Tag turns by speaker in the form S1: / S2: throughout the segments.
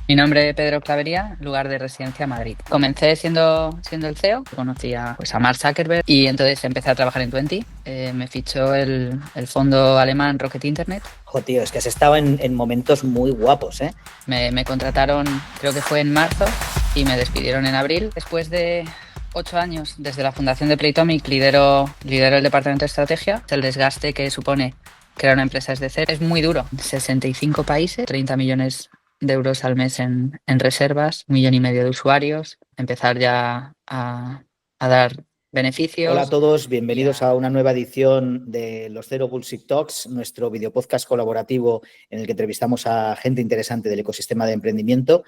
S1: Mi nombre es Pedro Clavería, lugar de residencia Madrid. Comencé siendo el CEO, conocía pues, a Mark Zuckerberg y entonces empecé a trabajar en Twenty. Me fichó el fondo alemán Rocket Internet.
S2: Jo, tío, es que has estado en momentos muy guapos, ¿eh?
S1: Me contrataron, creo que fue en marzo, y me despidieron en abril. Después de 8 años desde la fundación de Playtomic, lidero el departamento de estrategia. El desgaste que supone crear una empresa desde cero es muy duro. 65 países, 30 millones de euros al mes en reservas, 1,5 millones de usuarios, empezar ya a dar
S2: Hola a
S1: beneficios
S2: todos,
S1: y
S2: bienvenidos a
S1: a...
S2: una nueva edición de los Zero Bullshit Talks, nuestro videopodcast colaborativo en el que entrevistamos a gente interesante del ecosistema de emprendimiento.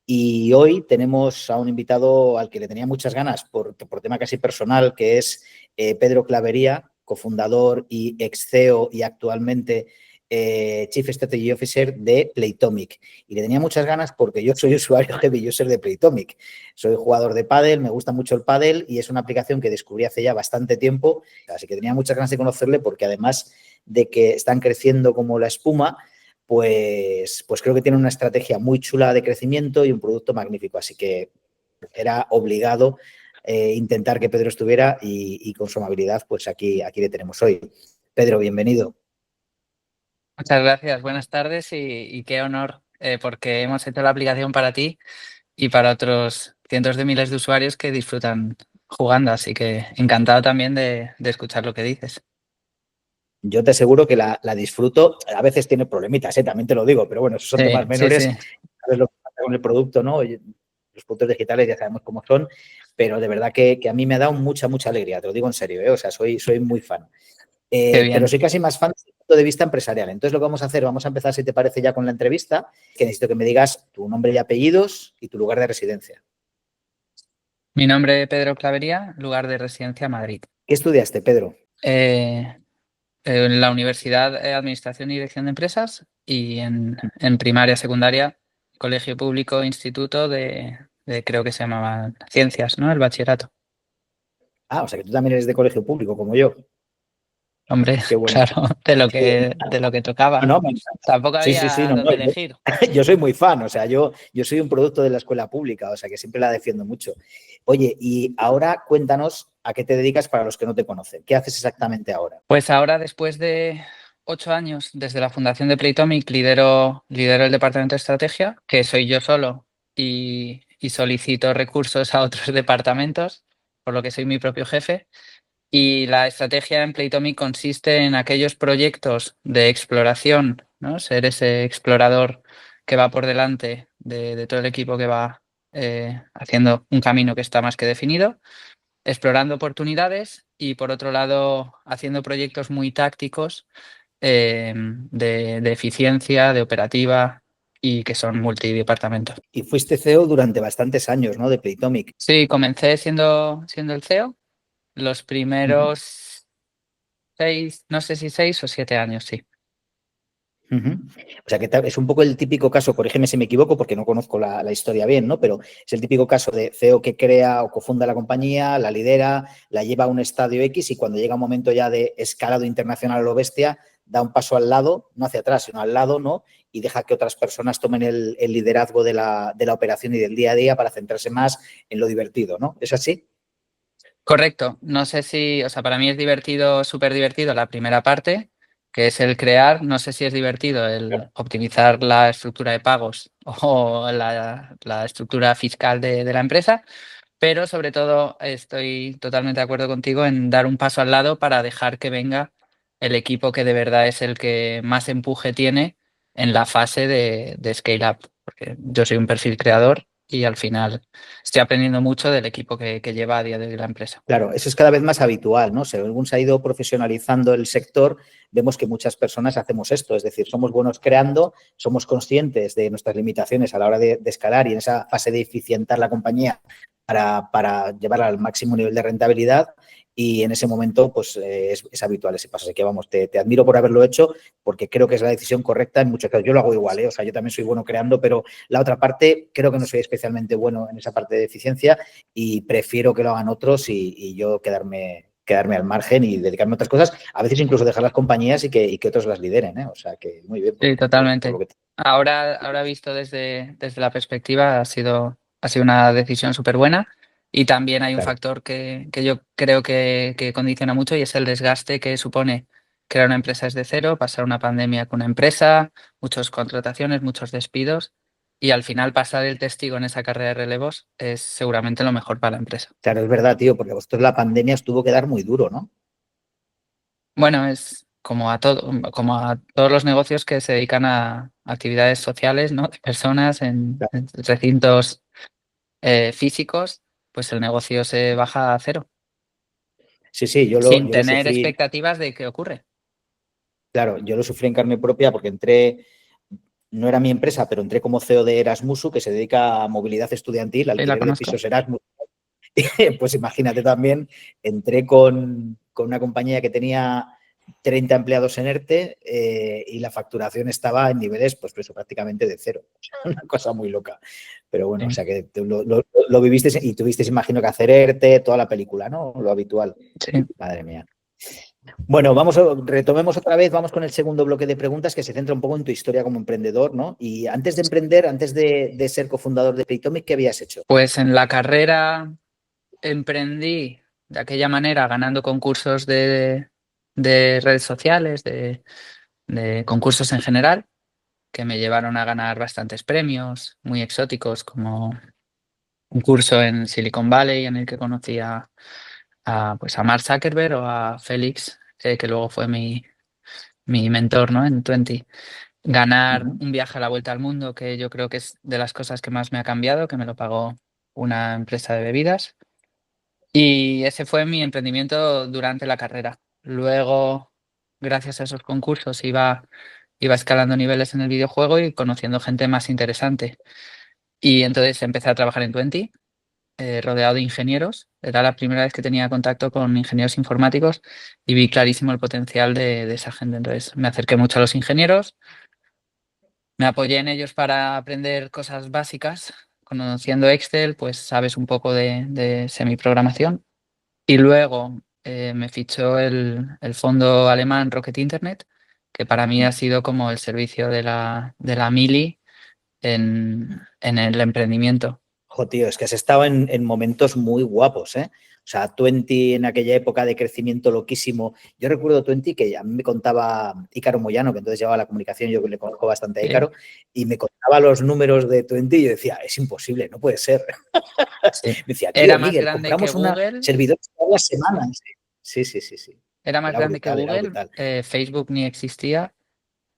S2: Y hoy tenemos a un invitado al que le tenía muchas ganas por tema casi personal, que es Pedro Clavería, cofundador y ex CEO y actualmente Chief Strategy Officer de Playtomic. Y le tenía muchas ganas porque yo soy usuario heavy user de Playtomic. Soy jugador de pádel, me gusta mucho el pádel y es una aplicación que descubrí hace ya bastante tiempo, así que tenía muchas ganas de conocerle porque además de que están creciendo como la espuma, pues creo que tienen una estrategia muy chula de crecimiento y un producto magnífico, así que era obligado intentar que Pedro estuviera y con su amabilidad, pues aquí le tenemos hoy. Pedro, bienvenido.
S1: Muchas gracias, buenas tardes y qué honor, porque hemos hecho la aplicación para ti y para otros cientos de miles de usuarios que disfrutan jugando, así que encantado también de escuchar lo que dices.
S2: Yo te aseguro que la disfruto. A veces tiene problemitas, también te lo digo, pero bueno, esos son
S1: Sí,
S2: temas
S1: sí, sí.
S2: menores. Sabes lo que pasa con el producto, ¿no? Los productos digitales ya sabemos cómo son, pero de verdad que a mí me ha dado mucha alegría, te lo digo en serio, ¿eh? O sea, soy muy fan.
S1: Qué
S2: Pero
S1: bien.
S2: soy casi más fan desde el punto de vista empresarial. Entonces, lo que vamos a hacer, vamos a empezar, si te parece, ya con la entrevista, que necesito que me digas tu nombre y apellidos y tu lugar de residencia.
S1: Mi nombre es Pedro Clavería, lugar de residencia Madrid.
S2: ¿Qué estudiaste, Pedro?
S1: Eh, en la Universidad Administración y Dirección de Empresas y en primaria, secundaria, colegio público, instituto creo que se llamaba Ciencias, ¿no? El bachillerato.
S2: Ah, o sea, que tú también eres de colegio público, como yo.
S1: Hombre,
S2: Qué bueno.
S1: claro, de lo que
S2: No,
S1: tocaba.
S2: no, me encanta.
S1: Tampoco
S2: Sí, sí, sí,
S1: había
S2: no, no.
S1: dónde elegir.
S2: Yo soy muy fan, o sea, yo soy un producto de la escuela pública, o sea, que siempre la defiendo mucho. Oye, y ahora cuéntanos a qué te dedicas para los que no te conocen. ¿Qué haces exactamente ahora?
S1: Pues ahora, después de 8 años desde la fundación de Playtomic, lidero el departamento de estrategia, que soy yo solo, y solicito recursos a otros departamentos, por lo que soy mi propio jefe. Y la estrategia en Playtomic consiste en aquellos proyectos de exploración, ¿no? Ser ese explorador que va por delante de todo el equipo que va haciendo un camino que está más que definido, explorando oportunidades y, por otro lado, haciendo proyectos muy tácticos de eficiencia, de operativa y que son multidepartamentos.
S2: Y fuiste CEO durante bastantes años, ¿no? De Playtomic.
S1: Sí, comencé siendo el CEO los
S2: Ujú,
S1: primeros 6, no sé si 6 o 7 años, sí.
S2: ujú. O sea, que es un poco el típico caso, corrígeme si me equivoco, porque no conozco la historia bien, ¿no? Pero es el típico caso de CEO que crea o cofunda la compañía, la lidera, la lleva a un estadio X y cuando llega un momento ya de escalado internacional a lo bestia, da un paso al lado, no hacia atrás, sino al lado, ¿no? Y deja que otras personas tomen el liderazgo de la operación y del día a día para centrarse más en lo divertido, ¿no? ¿Es así?
S1: Correcto. No sé si, o sea, para mí es divertido, súper divertido la primera parte, que es el crear. No sé si es divertido el optimizar la estructura de pagos o la estructura fiscal de la empresa, pero sobre todo estoy totalmente de acuerdo contigo en dar un paso al lado para dejar que venga el equipo que de verdad es el que más empuje tiene en la fase de scale up, porque yo soy un perfil creador y al final estoy aprendiendo mucho del equipo que lleva a día de hoy la empresa.
S2: Claro, eso es cada vez más habitual, ¿no? Según se ha ido profesionalizando el sector, vemos que muchas personas hacemos esto, es decir, somos buenos creando, somos conscientes de nuestras limitaciones a la hora de escalar y en esa fase de eficientar la compañía para llevarla al máximo nivel de rentabilidad y en ese momento pues es habitual ese paso. Así que vamos, te admiro por haberlo hecho porque creo que es la decisión correcta en muchos casos. Yo lo hago igual, ¿eh? O sea, yo también soy bueno creando, pero la otra parte creo que no soy especialmente bueno en esa parte de eficiencia y prefiero que lo hagan otros y yo quedarme al margen y dedicarme a otras cosas, a veces incluso dejar las compañías y que otros las lideren, ¿eh? O sea que muy bien
S1: Sí,
S2: por lo
S1: totalmente.
S2: que...
S1: Ahora visto desde la perspectiva, ha sido una decisión súper buena. Y también hay un
S2: Claro.
S1: factor que yo creo que condiciona mucho y es el desgaste que supone crear una empresa desde cero, pasar una pandemia con una empresa, muchas contrataciones, muchos despidos. Y al final pasar el testigo en esa carrera de relevos es seguramente lo mejor para la empresa.
S2: Claro, es verdad, tío, porque a vosotros la pandemia os tuvo que dar muy duro, ¿no?
S1: Bueno, es como a todos los negocios que se dedican a actividades sociales, ¿no? De personas
S2: Claro.
S1: en recintos físicos, pues el negocio se baja a cero,
S2: Sí, sí,
S1: sin
S2: yo lo
S1: tener
S2: sufrí,
S1: expectativas de qué ocurre.
S2: claro, yo lo sufrí en carne propia porque entré, no era mi empresa, pero entré como CEO de Erasmusu, que se dedica a movilidad estudiantil,
S1: Sí, la
S2: alquiler de
S1: conozco.
S2: pisos Erasmus. Pues imagínate también, entré con una compañía que tenía 30 empleados en ERTE y la facturación estaba en niveles, pues eso, prácticamente de cero. Una cosa muy loca. Pero bueno, o
S1: Sí,
S2: sea que tú lo viviste y tuviste, imagino, que hacer ERTE, toda la película, ¿no? Lo habitual.
S1: sí.
S2: Madre mía. Bueno, retomemos otra vez, vamos con el segundo bloque de preguntas que se centra un poco en tu historia como emprendedor, ¿no? Y antes de emprender, antes de ser cofundador de Playtomic, ¿qué habías hecho?
S1: Pues en la carrera emprendí de aquella manera, ganando concursos de redes sociales, de concursos en general, que me llevaron a ganar bastantes premios muy exóticos, como un curso en Silicon Valley en el que conocí pues a Mark Zuckerberg o a Félix, que luego fue mi mentor, ¿no? En 20. Ganar
S2: Ujú.
S1: un viaje a la vuelta al mundo, que yo creo que es de las cosas que más me ha cambiado, que me lo pagó una empresa de bebidas. Y ese fue mi emprendimiento durante la carrera. Luego, gracias a esos concursos, iba escalando niveles en el videojuego y conociendo gente más interesante. Y entonces empecé a trabajar en Twenty, rodeado de ingenieros. Era la primera vez que tenía contacto con ingenieros informáticos y vi clarísimo el potencial de esa gente. Entonces me acerqué mucho a los ingenieros, me apoyé en ellos para aprender cosas básicas. Conociendo Excel, pues sabes un poco de semiprogramación. Y luego me fichó el fondo alemán Rocket Internet, que para mí ha sido como el servicio de la mili en el emprendimiento.
S2: Jo, tío, es que has estado en momentos muy guapos, ¿eh? O sea, Twenty en aquella época de crecimiento loquísimo. Yo recuerdo Twenty que a mí me contaba Ícaro Moyano, que entonces llevaba la comunicación, yo que le conozco bastante a
S1: Sí,
S2: Ícaro, y me contaba los números de Twenty y yo decía, es imposible, no puede ser.
S1: sí.
S2: Me decía, tío,
S1: Era más
S2: Miguel,
S1: grande que
S2: compramos una
S1: Google,
S2: servidor todas las semanas. Sí, sí, sí, sí.
S1: era más grande que
S2: Era
S1: Google,
S2: brutal.
S1: Facebook ni existía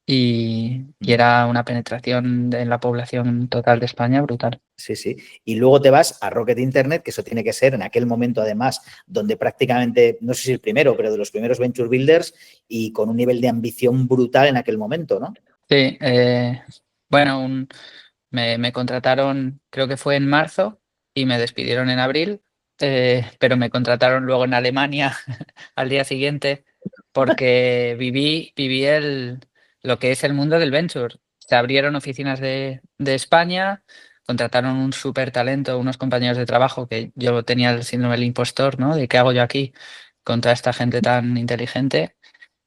S1: y
S2: Ujú.
S1: era una penetración en la población total de España brutal.
S2: Sí, sí. Y luego te vas a Rocket Internet, que eso tiene que ser en aquel momento, además, donde prácticamente, no sé si el primero, pero de los primeros Venture Builders y con un nivel de ambición brutal en aquel momento, ¿no?
S1: Sí, bueno, me contrataron, creo que fue en marzo y me despidieron en abril, pero me contrataron luego en Alemania al día siguiente porque viví lo que es el mundo del venture. Se abrieron oficinas de España, contrataron un súper talento, unos compañeros de trabajo que yo tenía el síndrome del impostor, ¿no? De qué hago yo aquí con toda esta gente tan inteligente.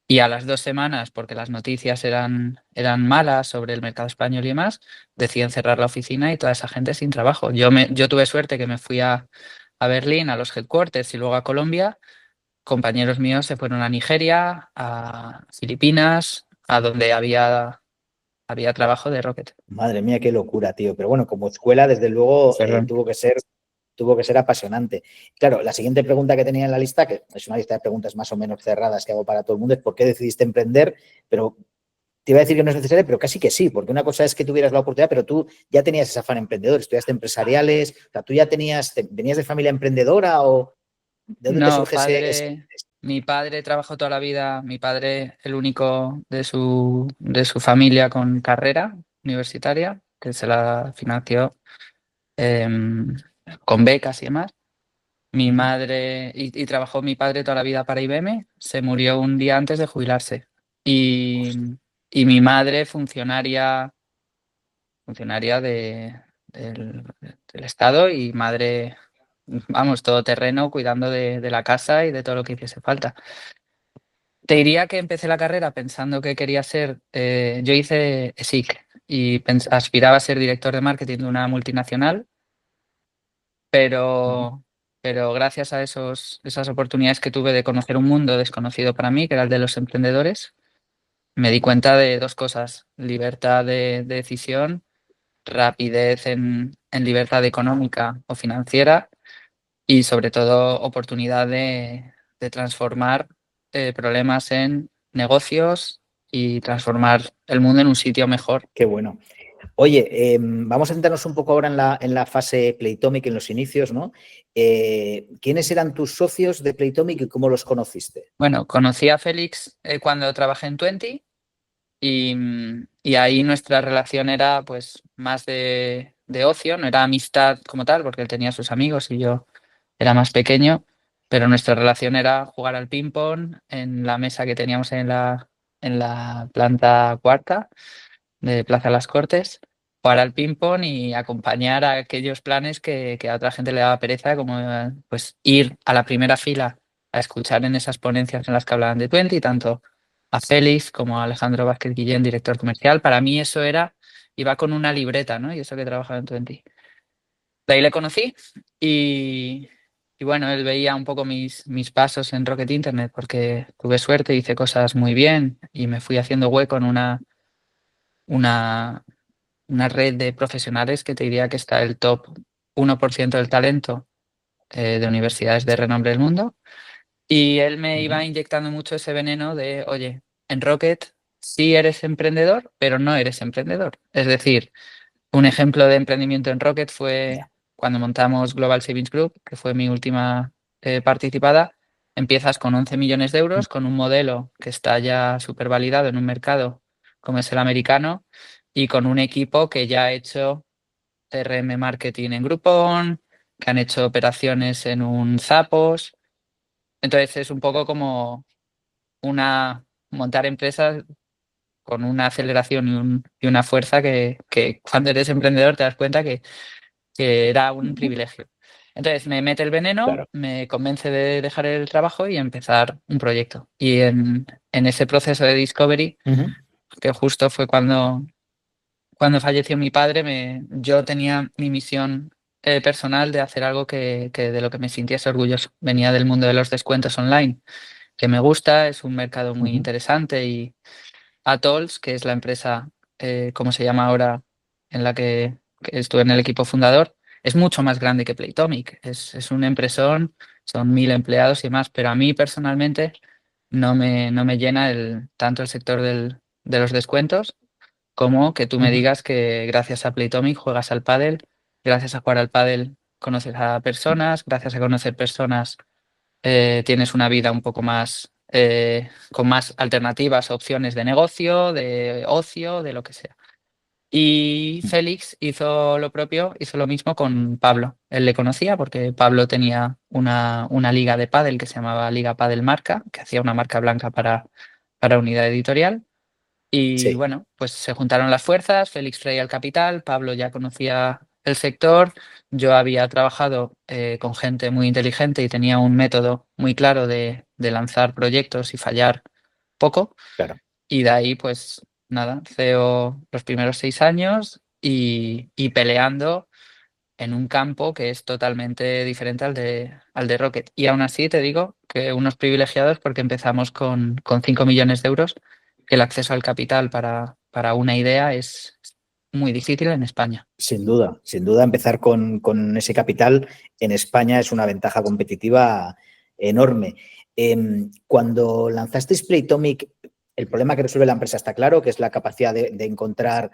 S1: Y a las 2 semanas, porque las noticias eran malas sobre el mercado español y demás, deciden cerrar la oficina y toda esa gente sin trabajo. Yo tuve suerte que me fui a Berlín, a los headquarters y luego a Colombia. Compañeros míos se fueron a Nigeria, a Filipinas, a donde había trabajo de Rocket.
S2: Madre mía, qué locura, tío. Pero bueno, como escuela, desde luego,
S1: Ferran.
S2: tuvo que ser apasionante. Claro, la siguiente pregunta que tenía en la lista, que es una lista de preguntas más o menos cerradas que hago para todo el mundo, es ¿por qué decidiste emprender? Pero te iba a decir que no es necesario, pero casi que sí, porque una cosa es que tuvieras la oportunidad, pero tú ya tenías ese afán emprendedor, estudiaste empresariales, o sea, tú ya venías de familia emprendedora o ¿de dónde te
S1: No,
S2: surge ese interés?
S1: mi padre trabajó toda la vida, mi padre el único de su familia con carrera universitaria, que se la financió em, con becas y demás. Mi
S2: Ujú.
S1: madre, y trabajó mi padre toda la vida para IBM, se murió un día antes de jubilarse. Y,
S2: Ostras.
S1: y mi madre, funcionaria del Estado y madre, vamos, todoterreno, cuidando de la casa y de todo lo que hiciese falta. Te diría que empecé la carrera pensando que quería ser, yo hice SIC y aspiraba a ser director de marketing de una multinacional,
S2: Ujú.
S1: pero gracias a esas oportunidades que tuve de conocer un mundo desconocido para mí, que era el de los emprendedores, me di cuenta de dos cosas: libertad de decisión, rapidez en libertad económica o financiera y sobre todo oportunidad de transformar problemas en negocios y transformar el mundo en un sitio mejor.
S2: Qué bueno. Oye, vamos a centrarnos un poco ahora en la fase Playtomic, en los inicios, ¿no? ¿Quiénes eran tus socios de Playtomic y cómo los conociste?
S1: Bueno, conocí a Félix cuando trabajé en Twenty y ahí nuestra relación era pues más de ocio, no era amistad como tal, porque él tenía sus amigos y yo era más pequeño, pero nuestra relación era jugar al ping-pong en la mesa que teníamos en la planta cuarta de Plaza Las Cortes, jugar al ping-pong y acompañar a aquellos planes que a otra gente le daba pereza, como pues ir a la primera fila a escuchar en esas ponencias en las que hablaban de Twenty, tanto a Félix como a Alejandro Vázquez Guillén, director comercial. Para mí eso era, iba con una libreta, ¿no? Y eso que trabajaba en Twenty. De ahí le conocí y, y bueno, él veía un poco mis pasos en Rocket Internet porque tuve suerte, hice cosas muy bien y me fui haciendo hueco en una, una red de profesionales que te diría que está el top 1% del talento de universidades de renombre del mundo. Y él me
S2: Ujú.
S1: iba inyectando mucho ese veneno de, oye, en Rocket sí eres emprendedor, pero no eres emprendedor. Es decir, un ejemplo de emprendimiento en Rocket fue
S2: Ya.
S1: cuando montamos Global Savings Group, que fue mi última participada. Empiezas con 11 millones de
S2: Mm.
S1: euros, con un modelo que está ya súper validado en un mercado como es el americano y con un equipo que ya ha hecho CRM marketing en Groupon, que han hecho operaciones en un Zappos. Entonces es un poco como montar empresas con una aceleración y una fuerza que cuando eres emprendedor te das cuenta que era un
S2: Ujú.
S1: privilegio. Entonces me mete el veneno,
S2: Claro.
S1: me convence de dejar el trabajo y empezar un proyecto. Y en ese proceso de discovery,
S2: Ujú.
S1: que justo fue cuando falleció mi padre, yo tenía mi misión personal de hacer algo que de lo que me sintiese orgulloso. Venía del mundo de los descuentos online, que me gusta, es un mercado muy
S2: Ujú.
S1: interesante y Atols, que es la empresa, como se llama ahora, en la que estuve en el equipo fundador, es mucho más grande que Playtomic. Es un empresón, son 1.000 empleados y demás, pero a mí personalmente no me llena tanto el sector de los descuentos como que tú me
S2: Ujú.
S1: digas que gracias a Playtomic juegas al pádel, gracias a jugar al pádel conoces a personas, gracias a conocer personas tienes una vida un poco más con más alternativas, opciones de negocio, de ocio, de lo que sea. Y Félix hizo lo propio, hizo lo mismo con Pablo. Él le conocía porque Pablo tenía una liga de pádel que se llamaba Liga Pádel Marca, que hacía una marca blanca para unidad editorial. Y
S2: Sí,
S1: bueno, pues se juntaron las fuerzas, Félix traía el capital, Pablo ya conocía el sector, yo había trabajado con gente muy inteligente y tenía un método muy claro de lanzar proyectos y fallar poco.
S2: claro.
S1: Y de ahí, pues nada, CEO los primeros 6 años y peleando en un campo que es totalmente diferente al de Rocket. Y aún así te digo que unos privilegiados porque empezamos con 5 millones de euros, que el acceso al capital para una idea es muy difícil en España.
S2: Sin duda, empezar con ese capital en España es una ventaja competitiva enorme. Cuando lanzasteis Playtomic, el problema que resuelve la empresa está claro, que es la capacidad de encontrar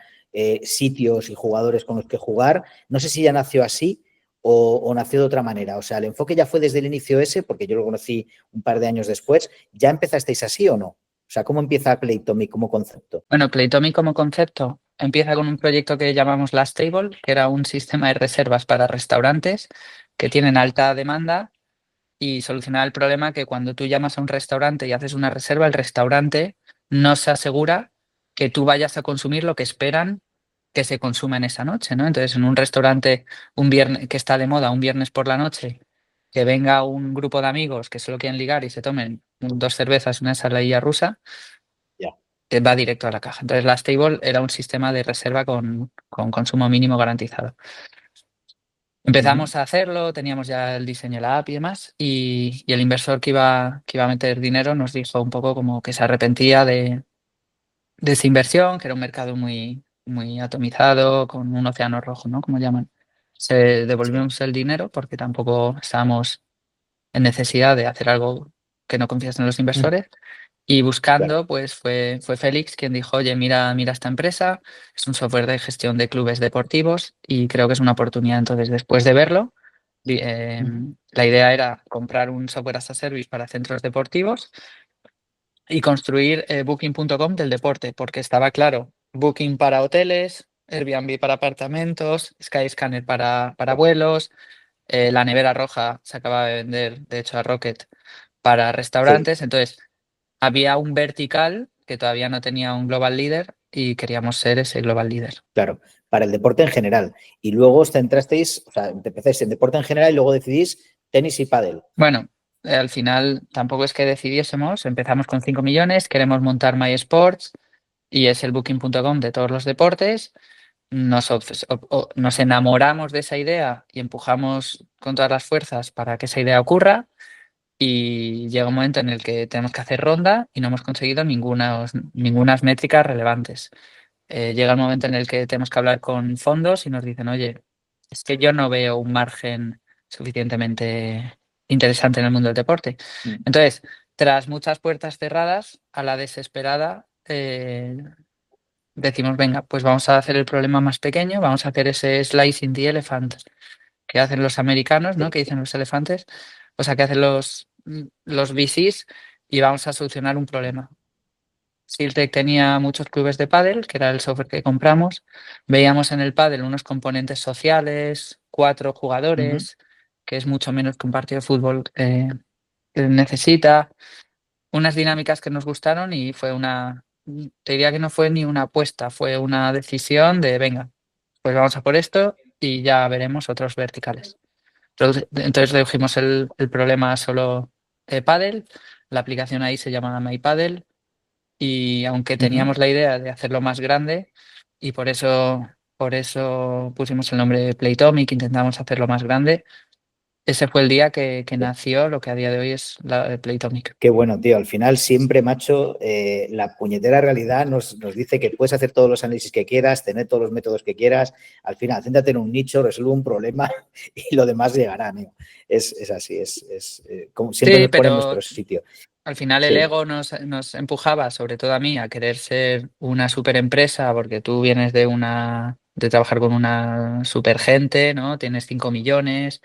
S2: sitios y jugadores con los que jugar. No sé si ya nació así o nació de otra manera. O sea, el enfoque ya fue desde el inicio ese, porque yo lo conocí un par de años después. ¿Ya empezasteis así o no? O sea, ¿cómo empieza Playtomic como concepto?
S1: Bueno, Playtomic como concepto empieza con un proyecto que llamamos Last Table, que era un sistema de reservas para restaurantes que tienen alta demanda y solucionar el problema que cuando tú llamas a un restaurante y haces una reserva, el restaurante no se asegura que tú vayas a consumir lo que esperan que se consuma en esa noche, ¿no? Entonces, en un restaurante un viernes que está de moda, un viernes por la noche, que venga un grupo de amigos que solo quieren ligar y se tomen 2 cervezas y una ensaladilla rusa,
S2: Ya.
S1: va directo a la caja. Entonces la stable era un sistema de reserva con consumo mínimo garantizado.
S2: Ujú.
S1: Empezamos a hacerlo, teníamos ya el diseño de la app y demás, y el inversor que iba a meter dinero nos dijo un poco como que se arrepentía de esa inversión, que era un mercado muy, muy atomizado, con un océano rojo, ¿no? Como llaman. Se
S2: Sí.
S1: devolvimos el dinero porque tampoco estábamos en necesidad de hacer algo que no confiasen los
S2: Mm.
S1: inversores. Y
S2: Claro.
S1: buscando, pues fue Félix quien dijo, oye, mira esta empresa, es un software de gestión de clubes deportivos y creo que es una oportunidad. Entonces, después de verlo,
S2: Ujú.
S1: la idea era comprar un software as a service para centros deportivos y construir Booking.com del deporte, porque estaba claro, Booking para hoteles, Airbnb para apartamentos, Skyscanner para vuelos, la nevera roja se acaba de vender, de hecho, a Rocket para
S2: Sí,
S1: restaurantes. Entonces, había un vertical que todavía no tenía un global leader y queríamos ser ese global leader.
S2: claro, para el deporte en general. Y luego os centrasteis, o sea, empezáis en deporte en general y luego decidís tenis y pádel.
S1: Bueno, al final tampoco es que decidiésemos, empezamos con 5 millones, queremos montar MySports y es el booking.com de todos los deportes. Nos enamoramos de esa idea y empujamos con todas las fuerzas para que esa idea ocurra. Y llega un momento en el que tenemos que hacer ronda y no hemos conseguido ningunas métricas relevantes. Llega el momento en el que tenemos que hablar con fondos y nos dicen, oye, es que yo no veo un margen suficientemente interesante en el mundo del deporte.
S2: Mm.
S1: Entonces, tras muchas puertas cerradas, a la desesperada, decimos, venga, pues vamos a hacer el problema más pequeño, vamos a hacer ese slicing the elephant que hacen los americanos, ¿no?
S2: Sí.
S1: Que dicen los elefantes, o sea, que hacen los VCs y vamos a solucionar un problema. Siltec tenía muchos clubes de pádel, que era el software que compramos. Veíamos en el pádel unos componentes sociales, 4 jugadores, que es mucho menos que un partido de fútbol que necesita. Unas dinámicas que nos gustaron y te diría que no fue ni una apuesta, fue una decisión de, venga, pues vamos a por esto y ya veremos otros verticales. Entonces redujimos el problema a solo pádel. La aplicación ahí se llama MyPaddle y aunque
S2: Ujú.
S1: teníamos la idea de hacerlo más grande y por eso pusimos el nombre de Playtomic, intentamos hacerlo más grande, ese fue el día que nació lo que a día de hoy es la de Playtomic.
S2: Qué bueno, tío. Al final, siempre, macho, la puñetera realidad nos dice que puedes hacer todos los análisis que quieras, tener todos los métodos que quieras. Al final, céntrate en un nicho, resuelve un problema y lo demás llegará, tío. Es así, como siempre
S1: Sí,
S2: nos pone en
S1: pero
S2: nuestro sitio.
S1: al final el
S2: Sí.
S1: ego nos empujaba, sobre todo a mí, a querer ser una super empresa, porque tú vienes de trabajar con una super gente, ¿no? Tienes 5 millones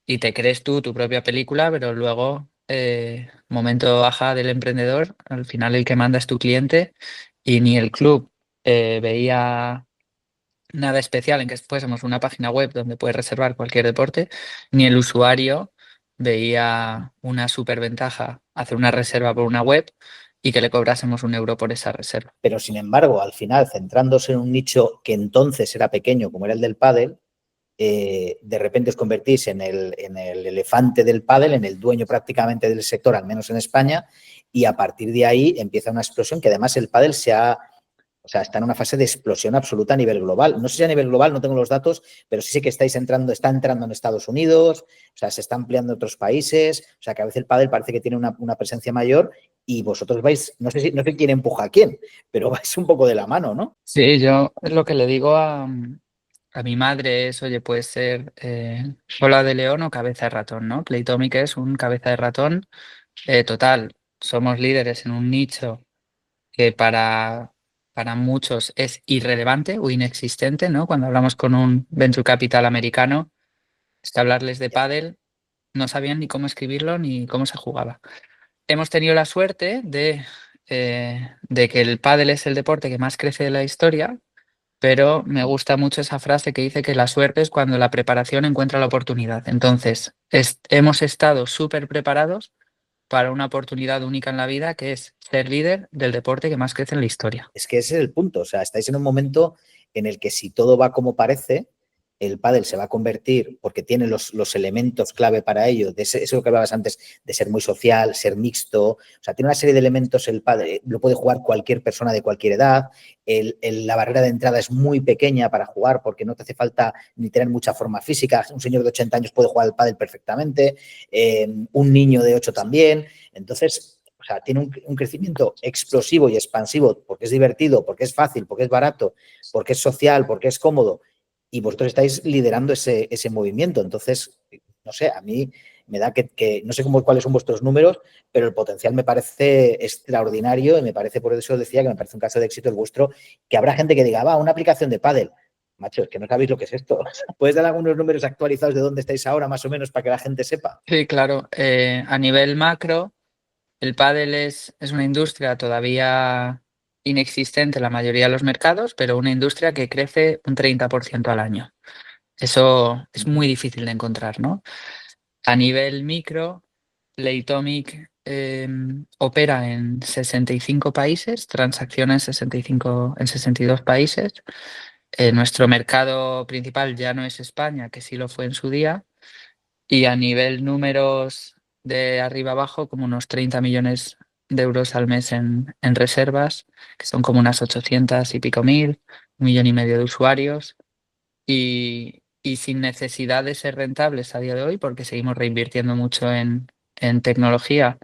S1: y te crees tú tu propia película, pero luego, momento ajá del emprendedor, al final el que manda es tu cliente y ni el club veía nada especial en que fuésemos una página web donde puedes reservar cualquier deporte, ni el usuario veía una superventaja hacer una reserva por una web y que le cobrásemos 1 euro por esa reserva.
S2: Pero, sin embargo, al final, centrándose en un nicho que entonces era pequeño, como era el del pádel, de repente os convertís en el elefante del pádel, en el dueño prácticamente del sector, al menos en España, y a partir de ahí empieza una explosión que además el pádel o sea, está en una fase de explosión absoluta a nivel global. No sé si a nivel global, no tengo los datos, pero sí sé que está entrando en Estados Unidos, o sea, se está ampliando en otros países, o sea, que a veces el pádel parece que tiene una presencia mayor y vosotros vais, no sé quién empuja a quién, pero vais un poco de la mano, ¿no?
S1: Sí, yo lo que le digo a mi madre es, oye, puede ser cola de león o cabeza de ratón, ¿no? Playtomic es un cabeza de ratón total. Somos líderes en un nicho que para muchos es irrelevante o inexistente, ¿no? Cuando hablamos con un venture capital americano, es que hablarles de pádel no sabían ni cómo escribirlo ni cómo se jugaba. Hemos tenido la suerte de que el pádel es el deporte que más crece de la historia, pero me gusta mucho esa frase que dice que la suerte es cuando la preparación encuentra la oportunidad. Entonces, hemos estado súper preparados para una oportunidad única en la vida, que es ser líder del deporte que más crece en la historia.
S2: Es que ese es el punto, o sea, estáis en un momento en el que si todo va como parece, el pádel se va a convertir, porque tiene los elementos clave para ello, de eso que hablabas antes, de ser muy social, ser mixto, o sea, tiene una serie de elementos, el pádel lo puede jugar cualquier persona de cualquier edad, la barrera de entrada es muy pequeña para jugar porque no te hace falta ni tener mucha forma física, un señor de 80 años puede jugar al pádel perfectamente, un niño de 8 también, entonces... O sea, tiene un crecimiento explosivo y expansivo porque es divertido, porque es fácil, porque es barato, porque es social, porque es cómodo y vosotros estáis liderando ese movimiento. Entonces, no sé, a mí me da que no sé cuáles son vuestros números, pero el potencial me parece extraordinario y me parece, por eso decía que me parece un caso de éxito el vuestro, que habrá gente que diga, va, una aplicación de pádel. Macho, es que no sabéis lo que es esto. ¿Puedes dar algunos números actualizados de dónde estáis ahora, más o menos, para que la gente sepa?
S1: Sí, claro. A nivel macro, el pádel es una industria todavía inexistente en la mayoría de los mercados, pero una industria que crece un 30% al año. Eso es muy difícil de encontrar, ¿no? A nivel micro, Playtomic opera en 65 países, transacciona en 62 países. Nuestro mercado principal ya no es España, que sí lo fue en su día, y a nivel números de arriba abajo, como unos 30 millones de euros al mes en reservas, que son como unas 800 y pico mil, 1,5 millones de usuarios y sin necesidad de ser rentables a día de hoy, porque seguimos reinvirtiendo mucho en tecnología,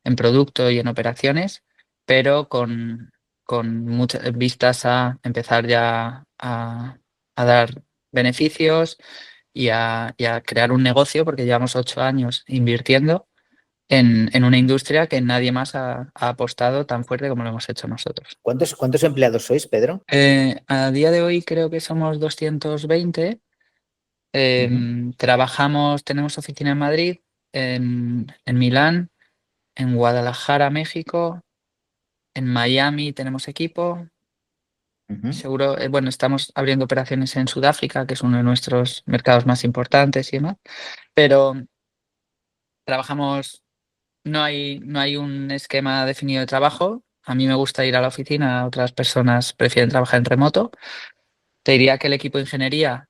S1: en producto y en operaciones, pero con muchas vistas a empezar ya a dar beneficios y a crear un negocio, porque llevamos 8 años invirtiendo en una industria que nadie más ha apostado tan fuerte como lo hemos hecho nosotros.
S2: ¿Cuántos empleados sois, Pedro?
S1: A día de hoy creo que somos 220. Tenemos oficina en Madrid, en Milán, en Guadalajara, México, en Miami tenemos equipo. Seguro, bueno, estamos abriendo operaciones en Sudáfrica, que es uno de nuestros mercados más importantes y demás, pero trabajamos, no hay un esquema definido de trabajo. A mí me gusta ir a la oficina, otras personas prefieren trabajar en remoto. Te diría que el equipo de ingeniería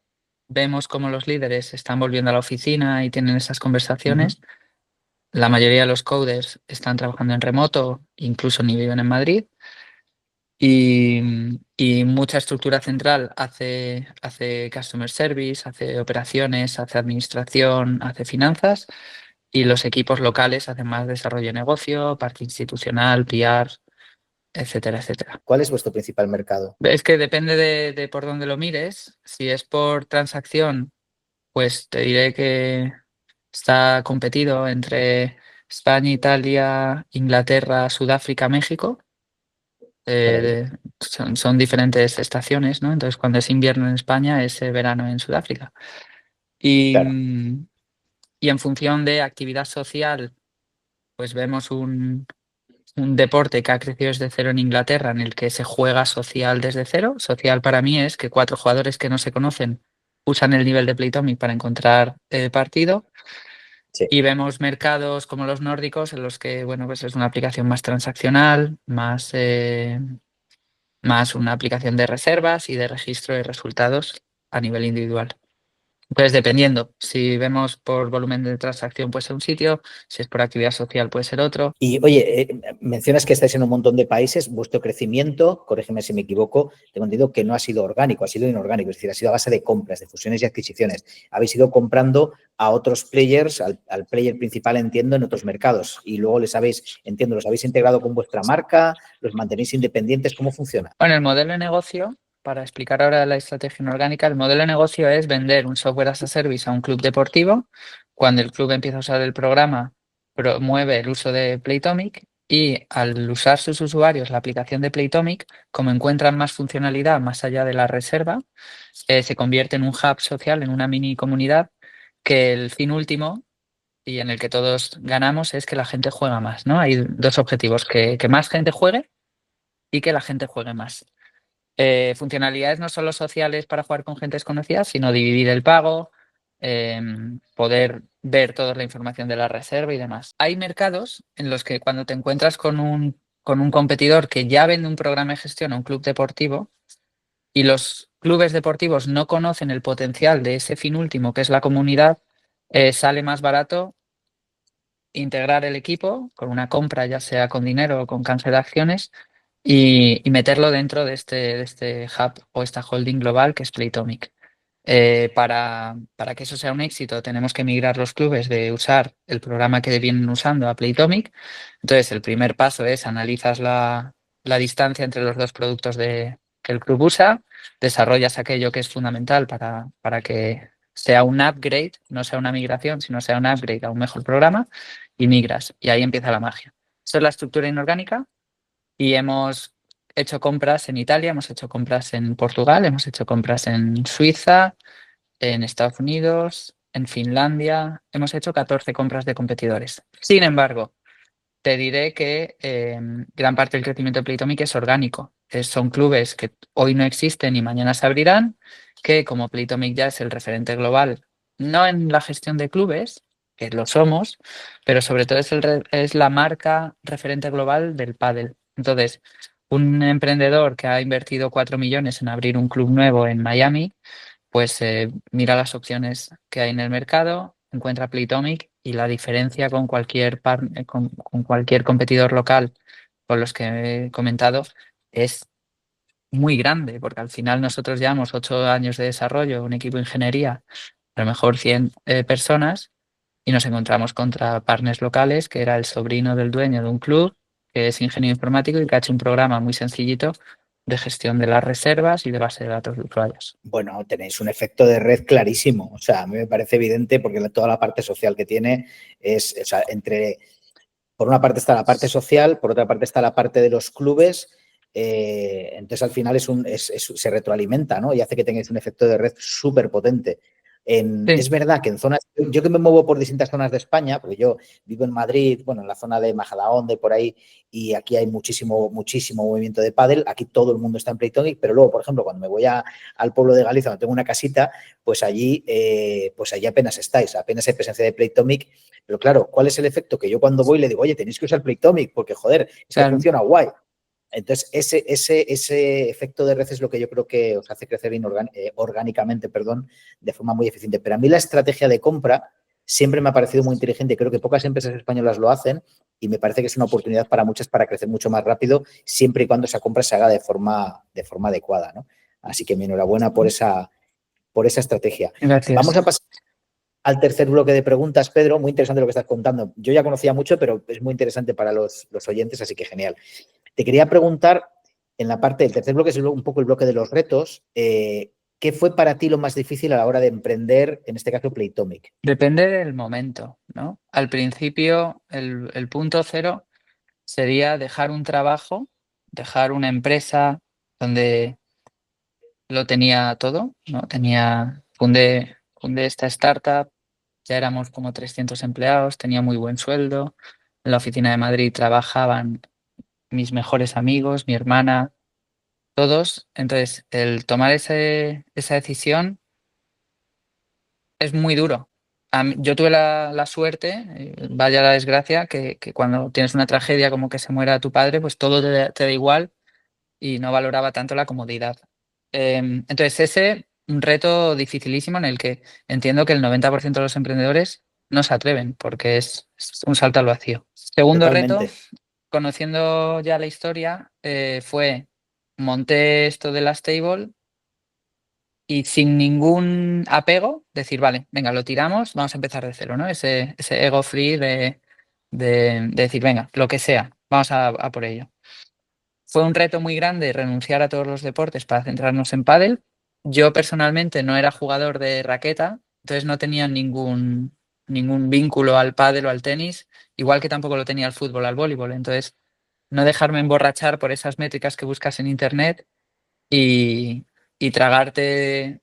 S1: vemos cómo los líderes están volviendo a la oficina y tienen esas conversaciones. La mayoría de los coders están trabajando en remoto, incluso ni viven en Madrid. Y mucha estructura central hace customer service, hace operaciones, hace administración, hace finanzas. Y los equipos locales hacen más desarrollo de negocio, parte institucional, PR, etcétera, etcétera.
S2: ¿Cuál es vuestro principal mercado?
S1: Es que depende de por dónde lo mires. Si es por transacción, pues te diré que está competido entre España, Italia, Inglaterra, Sudáfrica, México.
S2: Por ahí.
S1: Son diferentes estaciones, ¿no? Entonces, cuando es invierno en España, es verano en Sudáfrica. Y,
S2: Claro.
S1: y en función de actividad social, pues vemos un deporte que ha crecido desde cero en Inglaterra, en el que se juega social desde cero. Social para mí es que 4 jugadores que no se conocen usan el nivel de Playtomic para encontrar partido.
S2: Sí.
S1: Y vemos mercados como los nórdicos en los que, bueno, pues es una aplicación más transaccional, más una aplicación de reservas y de registro de resultados a nivel individual. Entonces, dependiendo, si vemos por volumen de transacción puede ser un sitio, si es por actividad social puede ser otro.
S2: Y oye, mencionas que estáis en un montón de países, vuestro crecimiento, corrígeme si me equivoco, tengo entendido que no ha sido orgánico, ha sido inorgánico, es decir, ha sido a base de compras, de fusiones y adquisiciones. Habéis ido comprando a otros players, al player principal, entiendo, en otros mercados y luego los habéis integrado con vuestra marca, los mantenéis independientes, ¿cómo funciona?
S1: Bueno, el modelo de negocio, para explicar ahora la estrategia inorgánica, el modelo de negocio es vender un software as a service a un club deportivo. Cuando el club empieza a usar el programa, promueve el uso de Playtomic y al usar sus usuarios la aplicación de Playtomic, como encuentran más funcionalidad más allá de la reserva, se convierte en un hub social, en una mini comunidad, que el fin último y en el que todos ganamos es que la gente juega más, ¿no? Hay dos objetivos, que más gente juegue y que la gente juegue más. Funcionalidades no solo sociales para jugar con gente desconocida, sino dividir el pago, poder ver toda la información de la reserva y demás. Hay mercados en los que cuando te encuentras con un competidor que ya vende un programa de gestión a un club deportivo, y los clubes deportivos no conocen el potencial de ese fin último, que es la comunidad, sale más barato integrar el equipo con una compra, ya sea con dinero o con canje de acciones, y meterlo dentro de este hub o esta holding global que es Playtomic. Para que eso sea un éxito, tenemos que migrar los clubes de usar el programa que vienen usando a Playtomic. Entonces, el primer paso es analizas la distancia entre los dos productos que el club usa, desarrollas aquello que es fundamental para que sea un upgrade, no sea una migración, sino sea un upgrade a un mejor programa, y migras. Y ahí empieza la magia. Esa es la estructura inorgánica y hemos hecho compras en Italia, hemos hecho compras en Portugal, hemos hecho compras en Suiza, en Estados Unidos, en Finlandia. Hemos hecho 14 compras de competidores. Sin embargo, te diré que gran parte del crecimiento de Playtomic es orgánico. Son clubes que hoy no existen y mañana se abrirán, que como Playtomic ya es el referente global, no en la gestión de clubes, que lo somos, pero sobre todo es la marca referente global del pádel. Entonces, un emprendedor que ha invertido 4 millones en abrir un club nuevo en Miami, pues mira las opciones que hay en el mercado, encuentra Playtomic y la diferencia con con cualquier competidor local con los que he comentado es muy grande, porque al final nosotros llevamos 8 años de desarrollo, un equipo de ingeniería, a lo mejor 100 personas, y nos encontramos contra partners locales, que era el sobrino del dueño de un club, que es ingeniero informático y que ha hecho un programa muy sencillito de gestión de las reservas y de base de datos de usuarios.
S2: Bueno, tenéis un efecto de red clarísimo. O sea, a mí me parece evidente porque toda la parte social que tiene es, o sea, por una parte está la parte social, por otra parte está la parte de los clubes. Entonces, al final se retroalimenta, ¿no? Y hace que tengáis un efecto de red súper potente.
S1: Sí,
S2: Es verdad que en zonas, yo que me muevo por distintas zonas de España, porque yo vivo en Madrid, bueno, en la zona de Majadahonda y por ahí, y aquí hay muchísimo movimiento de pádel, aquí todo el mundo está en Playtonic, pero luego, por ejemplo, cuando me voy al pueblo de Galicia, donde tengo una casita, pues allí apenas estáis, apenas hay presencia de Playtonic, pero claro, ¿cuál es el efecto? Que yo cuando voy le digo, oye, tenéis que usar Playtomic, porque joder, es que
S1: claro.
S2: funciona guay. Entonces, ese efecto de red es lo que yo creo que os hace crecer orgánicamente, perdón, de forma muy eficiente. Pero a mí la estrategia de compra siempre me ha parecido muy inteligente. Creo que pocas empresas españolas lo hacen y me parece que es una oportunidad para muchas para crecer mucho más rápido, siempre y cuando esa compra se haga de forma adecuada, ¿no? Así que mi enhorabuena por esa estrategia. Vamos
S1: Gracias.
S2: a pasar al tercer bloque de preguntas, Pedro. Muy interesante lo que estás contando. Yo ya conocía mucho, pero es muy interesante para los oyentes, así que genial. Te quería preguntar, en la parte del tercer bloque, es un poco el bloque de los retos, ¿qué fue para ti lo más difícil a la hora de emprender, en este caso, Playtomic?
S1: Depende del momento, ¿no? Al principio, el punto cero sería dejar un trabajo, dejar una empresa donde lo tenía todo, ¿no? Fundé esta startup, ya éramos como 300 empleados, tenía muy buen sueldo. En la oficina de Madrid trabajaban mis mejores amigos, mi hermana, todos. Entonces, el tomar esa decisión es muy duro. Yo tuve la suerte, vaya la desgracia, que cuando tienes una tragedia como que se muera tu padre, pues todo te da igual y no valoraba tanto la comodidad. Entonces, un reto dificilísimo en el que entiendo que el 90% de los emprendedores no se atreven porque es un salto al vacío. Segundo reto,
S2: Totalmente.
S1: conociendo ya la historia, fue monté esto de la stable y sin ningún apego, decir, vale, venga, lo tiramos, vamos a empezar de cero, ¿no? Ese ego free de decir, venga, lo que sea, vamos a por ello. Fue un reto muy grande renunciar a todos los deportes para centrarnos en pádel. Yo personalmente no era jugador de raqueta, entonces no tenía ningún vínculo al pádel o al tenis, igual que tampoco lo tenía al fútbol, al voleibol. Entonces, no dejarme emborrachar por esas métricas que buscas en internet y tragarte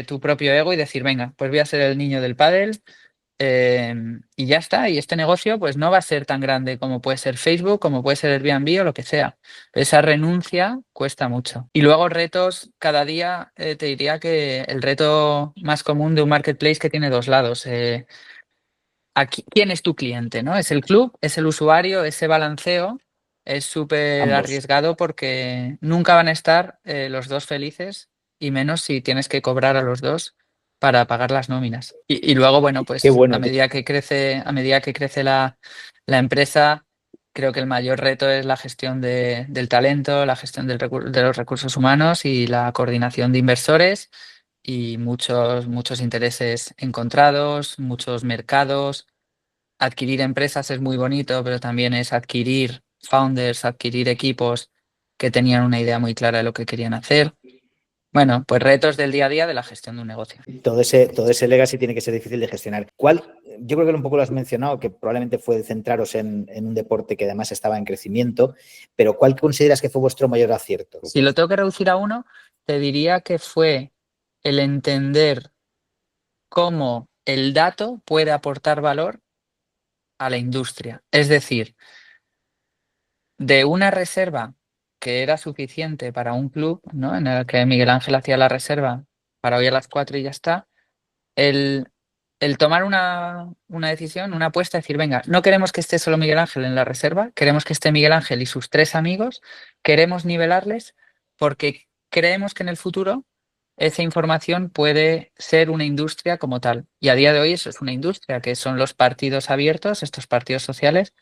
S1: tu propio ego y decir, venga, pues voy a ser el niño del pádel, y ya está. Y este negocio pues no va a ser tan grande como puede ser Facebook, como puede ser Airbnb o lo que sea. Esa renuncia cuesta mucho. Y luego retos, cada día te diría que el reto más común de un marketplace que tiene dos lados. ¿Quién es tu cliente? ¿No? ¿Es el club? ¿Es el usuario? Ese balanceo Es súper
S2: ambos.
S1: arriesgado porque nunca van a estar los dos felices y menos si tienes que cobrar a los dos para pagar las nóminas. Y luego, bueno,
S2: Qué
S1: pues
S2: bueno.
S1: a medida que crece la empresa, creo que el mayor reto es la gestión del talento, la gestión de los recursos humanos y la coordinación de inversores y muchos intereses encontrados, muchos mercados. Adquirir empresas es muy bonito, pero también es adquirir founders, adquirir equipos que tenían una idea muy clara de lo que querían hacer. Bueno, pues retos del día a día de la gestión de un negocio.
S2: Todo ese legacy tiene que ser difícil de gestionar. Yo creo que un poco lo has mencionado, que probablemente fue centraros en un deporte que además estaba en crecimiento, pero ¿cuál consideras que fue vuestro mayor acierto?
S1: Si lo tengo que reducir a uno, te diría que fue el entender cómo el dato puede aportar valor a la industria. Es decir, de una reserva que era suficiente para un club, ¿no? En el que Miguel Ángel hacía la reserva para hoy a las 4 y ya está, el, el tomar una decisión, una apuesta, decir, venga, no queremos que esté solo Miguel Ángel en la reserva, queremos que esté Miguel Ángel y sus tres amigos, queremos nivelarles porque creemos que en el futuro esa información puede ser una industria como tal. Y a día de hoy eso es una industria, que son los partidos abiertos, estos partidos sociales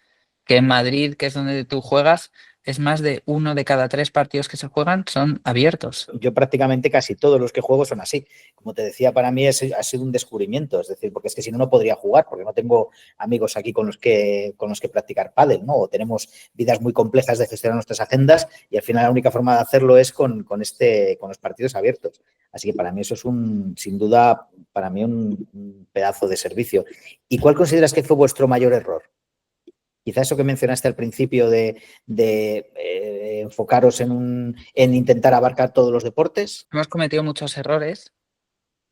S1: que en Madrid, que es donde tú juegas, es más de 1 de cada 3 partidos que se juegan son abiertos.
S2: Yo prácticamente casi todos los que juego son así. Como te decía, para mí ha sido un descubrimiento, es decir, porque es que si no, no podría jugar, porque no tengo amigos aquí con los que practicar pádel, ¿no? O tenemos vidas muy complejas de gestionar nuestras agendas y al final la única forma de hacerlo es con los partidos abiertos. Así que para mí eso es sin duda, para mí un pedazo de servicio. ¿Y cuál consideras que fue vuestro mayor error? Quizá eso que mencionaste al principio de enfocaros en intentar abarcar todos los deportes.
S1: Hemos cometido muchos errores,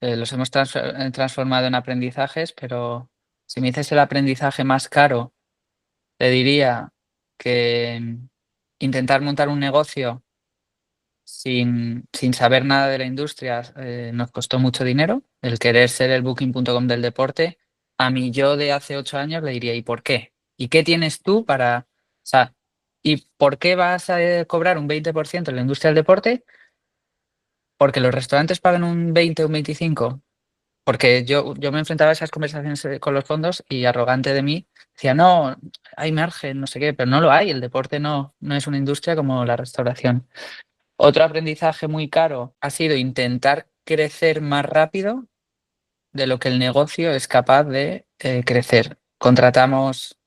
S1: los hemos transformado en aprendizajes, pero si me dices el aprendizaje más caro, te diría que intentar montar un negocio sin saber nada de la industria nos costó mucho dinero. El querer ser el Booking.com del deporte, a mí yo de hace 8 años le diría, ¿y por qué? ¿Y qué tienes tú para... O sea, ¿y por qué vas a cobrar un 20% en la industria del deporte? Porque los restaurantes pagan un 20 o un 25%. Porque yo me enfrentaba a esas conversaciones con los fondos y arrogante de mí decía, no, hay margen, no sé qué, pero no lo hay. El deporte no es una industria como la restauración. Otro aprendizaje muy caro ha sido intentar crecer más rápido de lo que el negocio es capaz de crecer.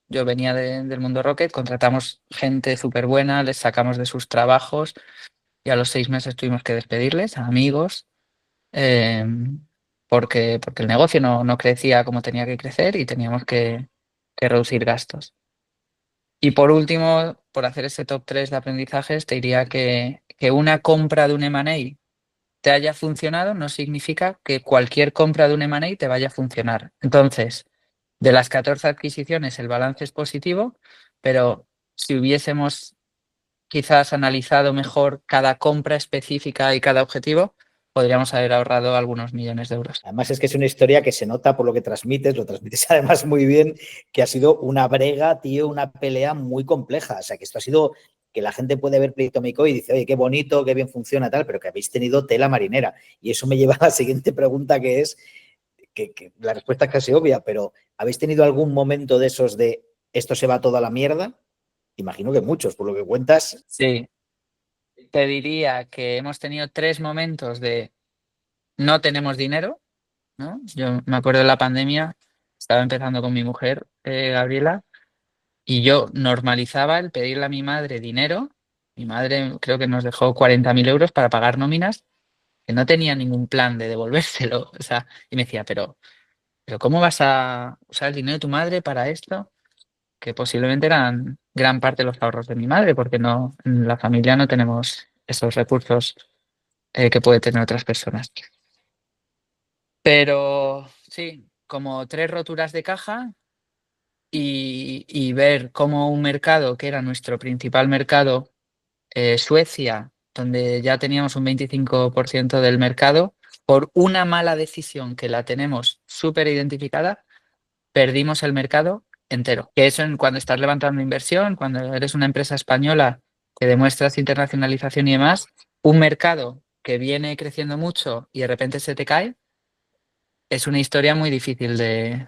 S1: Yo venía del mundo Rocket, contratamos gente súper buena, les sacamos de sus trabajos y a los 6 meses tuvimos que despedirles, a amigos, eh, porque el negocio no crecía como tenía que crecer y teníamos que reducir gastos. Y por último, por hacer ese top 3 de aprendizajes, te diría que una compra de un M&A te haya funcionado no significa que cualquier compra de un M&A te vaya a funcionar. Entonces, de las 14 adquisiciones, el balance es positivo, pero si hubiésemos quizás analizado mejor cada compra específica y cada objetivo, podríamos haber ahorrado algunos millones de euros.
S2: Además es que es una historia que se nota por lo que transmites, lo transmites además muy bien, que ha sido una brega, tío, una pelea muy compleja. O sea, que esto ha sido que la gente puede ver Playtomic y dice, oye, qué bonito, qué bien funciona tal, pero que habéis tenido tela marinera. Y eso me lleva a la siguiente pregunta, que es, que la respuesta es casi obvia, pero ¿habéis tenido algún momento de esos de esto se va toda la mierda? Imagino que muchos, por lo que cuentas.
S1: Sí, te diría que hemos tenido 3 momentos de no tenemos dinero, ¿no? Yo me acuerdo de la pandemia, estaba empezando con mi mujer, Gabriela, y yo normalizaba el pedirle a mi madre dinero. Mi madre creo que nos dejó 40.000 euros para pagar nóminas, que no tenía ningún plan de devolvérselo. O sea, y me decía, pero ¿cómo vas a usar el dinero de tu madre para esto? Que posiblemente eran gran parte de los ahorros de mi madre, porque no, en la familia no tenemos esos recursos que puede tener otras personas. Pero sí, como 3 roturas de caja y ver cómo un mercado que era nuestro principal mercado, Suecia, donde ya teníamos un 25% del mercado, por una mala decisión que la tenemos súper identificada, perdimos el mercado entero. Que eso cuando estás levantando inversión, cuando eres una empresa española que demuestras internacionalización y demás, un mercado que viene creciendo mucho y de repente se te cae, es una historia muy difícil de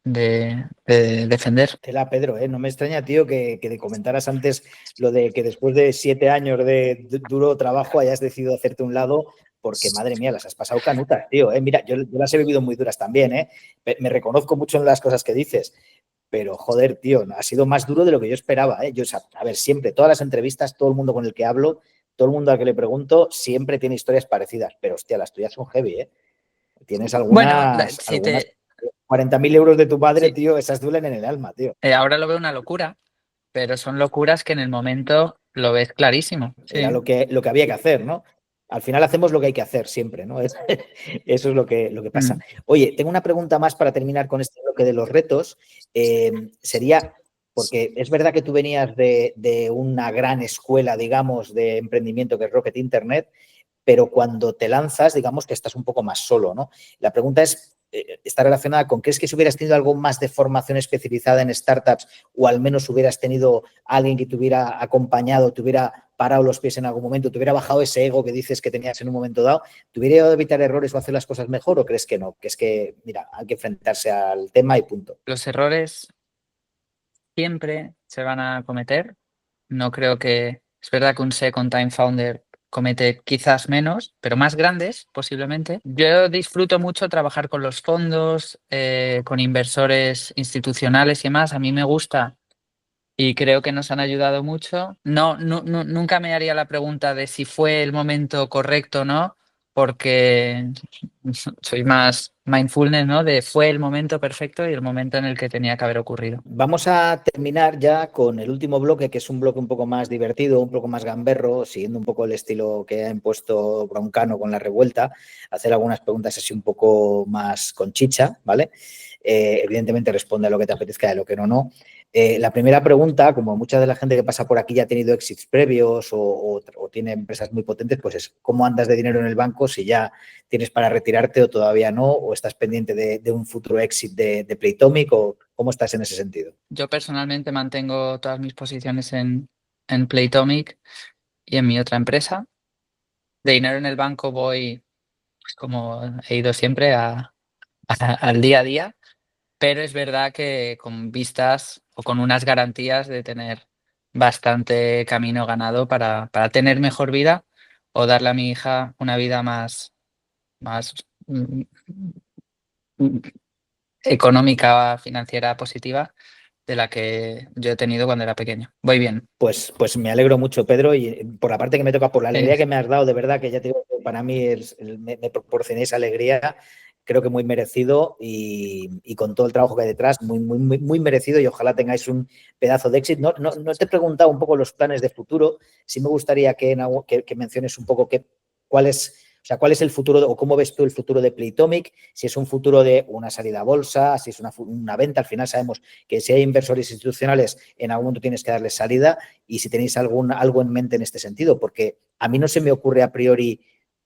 S1: defender.
S2: Tela, Pedro, ¿eh? No me extraña, tío, que te comentaras antes lo de que después de 7 años de duro trabajo hayas decidido hacerte un lado, porque madre mía, las has pasado canutas, tío. Mira, yo las he vivido muy duras también, ¿eh? Me reconozco mucho en las cosas que dices, pero joder, tío, ha sido más duro de lo que yo esperaba, ¿eh? Yo, o sea, a ver, siempre, todas las entrevistas, todo el mundo con el que hablo, todo el mundo al que le pregunto, siempre tiene historias parecidas, pero hostia, las tuyas son heavy, ¿eh? Tienes
S1: Bueno,
S2: algunas 40.000 euros de tu padre,
S1: sí,
S2: tío, esas duelen en el alma, tío.
S1: ahora lo veo una locura, pero son locuras que en el momento lo ves clarísimo.
S2: Era
S1: Sí.
S2: lo que había que hacer, ¿no? Al final hacemos lo que hay que hacer siempre, ¿no? Eso es lo que pasa.
S1: Mm.
S2: Oye, tengo una pregunta más para terminar con este bloque de los retos. Sería, porque es verdad que tú venías de una gran escuela, digamos, de emprendimiento que es Rocket Internet, pero cuando te lanzas, digamos que estás un poco más solo, ¿no? La pregunta es, está relacionada con, ¿crees que si hubieras tenido algo más de formación especializada en startups o al menos hubieras tenido alguien que te hubiera acompañado, te hubiera parado los pies en algún momento, te hubiera bajado ese ego que dices que tenías en un momento dado, ¿te hubiera ido a evitar errores o hacer las cosas mejor o crees que no? Que es que, mira, hay que enfrentarse al tema y punto.
S1: Los errores siempre se van a cometer. No creo que... Es verdad que un second time founder comete quizás menos, pero más grandes posiblemente. Yo disfruto mucho trabajar con los fondos, con inversores institucionales y demás. A mí me gusta y creo que nos han ayudado mucho. Nunca me haría la pregunta de si fue el momento correcto o no, porque soy más mindfulness, ¿no? De fue el momento perfecto y el momento en el que tenía que haber ocurrido.
S2: Vamos a terminar ya con el último bloque, que es un bloque un poco más divertido, un poco más gamberro, siguiendo un poco el estilo que ha impuesto Broncano con la revuelta, hacer algunas preguntas así un poco más con chicha, ¿vale? Evidentemente responde a lo que te apetezca y a lo que no, no. La primera pregunta, como mucha de la gente que pasa por aquí ya ha tenido exits previos o tiene empresas muy potentes, pues es ¿cómo andas de dinero en el banco si ya tienes para retirarte o todavía no? ¿O estás pendiente de un futuro exit de Playtomic? ¿O cómo estás en ese sentido?
S1: Yo personalmente mantengo todas mis posiciones en Playtomic y en mi otra empresa. De dinero en el banco voy, pues, como he ido siempre, al día a día, pero es verdad que con vistas o con unas garantías de tener bastante camino ganado para tener mejor vida o darle a mi hija una vida más mm, mm, económica, financiera, positiva de la que yo he tenido cuando era pequeño. Voy bien.
S2: Pues me alegro mucho, Pedro, y por la parte que me toca, por la
S1: Sí.
S2: alegría que me has dado, de verdad, que ya te digo que para mí me proporcionéis alegría, creo que muy merecido y con todo el trabajo que hay detrás, muy merecido y ojalá tengáis un pedazo de éxito. No te he preguntado un poco los planes de futuro, sí me gustaría que menciones un poco cuál es el futuro o cómo ves tú el futuro de Playtomic, si es un futuro de una salida a bolsa, si es una venta, al final sabemos que si hay inversores institucionales, en algún momento tienes que darles salida y si tenéis algo en mente en este sentido, porque a mí no se me ocurre a priori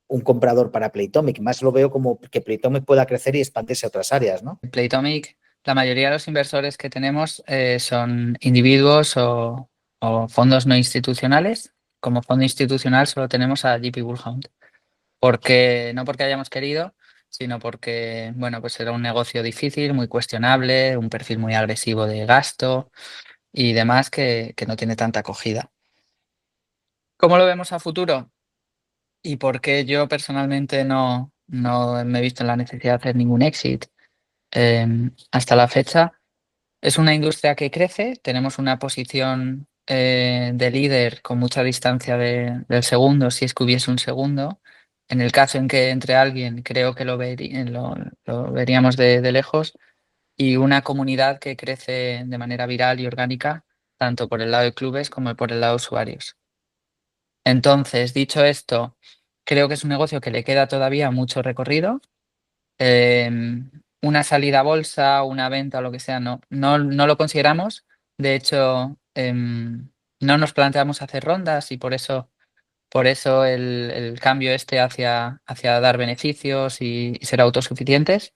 S2: un comprador para Playtomic, más lo veo como que Playtomic pueda crecer y expandirse a otras áreas, ¿no?
S1: Playtomic, la mayoría de los inversores que tenemos son individuos o fondos no institucionales. Como fondo institucional solo tenemos a JP Bullhound. No porque hayamos querido, sino porque, bueno, pues era un negocio difícil, muy cuestionable, un perfil muy agresivo de gasto y demás que no tiene tanta acogida. ¿Cómo lo vemos a futuro? ¿Y por qué yo personalmente no me he visto en la necesidad de hacer ningún exit hasta la fecha? Es una industria que crece, tenemos una posición de líder con mucha distancia del segundo, si es que hubiese un segundo. En el caso en que entre alguien, creo que lo veríamos de lejos, y una comunidad que crece de manera viral y orgánica, tanto por el lado de clubes como por el lado de usuarios. Entonces, dicho esto, creo que es un negocio que le queda todavía mucho recorrido. Una salida a bolsa, una venta o lo que sea, no lo consideramos. De hecho, no nos planteamos hacer rondas y por eso el cambio hacia dar beneficios y ser autosuficientes.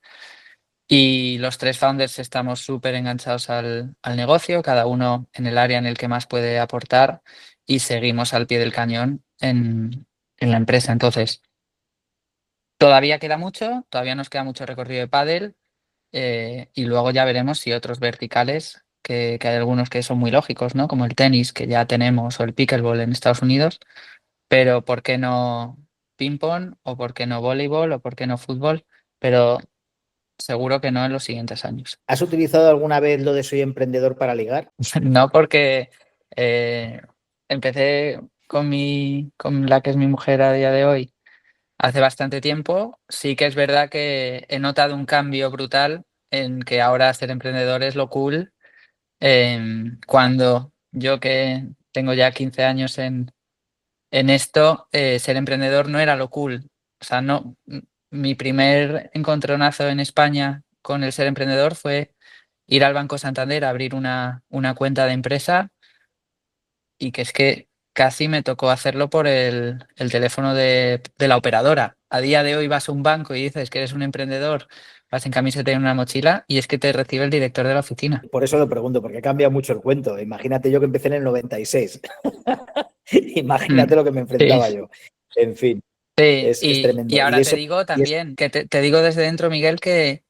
S1: Y los tres founders estamos súper enganchados al negocio, cada uno en el área en el que más puede aportar y seguimos al pie del cañón en la empresa. Entonces, todavía queda mucho, todavía nos queda mucho recorrido de pádel y luego ya veremos si otros verticales, que hay algunos que son muy lógicos, ¿no? Como el tenis que ya tenemos o el pickleball en Estados Unidos, pero ¿por qué no ping-pong o por qué no voleibol o por qué no fútbol? Pero seguro que no en los siguientes años.
S2: ¿Has utilizado alguna vez lo de soy emprendedor para ligar?
S1: No porque eh, empecé con la que es mi mujer a día de hoy hace bastante tiempo. Sí que es verdad que he notado un cambio brutal en que ahora ser emprendedor es lo cool. Cuando yo que tengo ya 15 años en esto, ser emprendedor no era lo cool. O sea, no, mi primer encontronazo en España con el ser emprendedor fue ir al Banco Santander a abrir una cuenta de empresa y que es que casi me tocó hacerlo por el teléfono de la operadora. A día de hoy vas a un banco y dices que eres un emprendedor, vas en camiseta y en una mochila y es que te recibe el director de la oficina.
S2: Por eso lo pregunto, porque cambia mucho el cuento. Imagínate yo que empecé en el 96.
S1: Mm,
S2: Imagínate lo que me
S1: sí,
S2: enfrentaba yo. En fin,
S1: sí.
S2: es
S1: Y
S2: tremendo.
S1: ahora te digo también, que te digo desde dentro, Miguel, que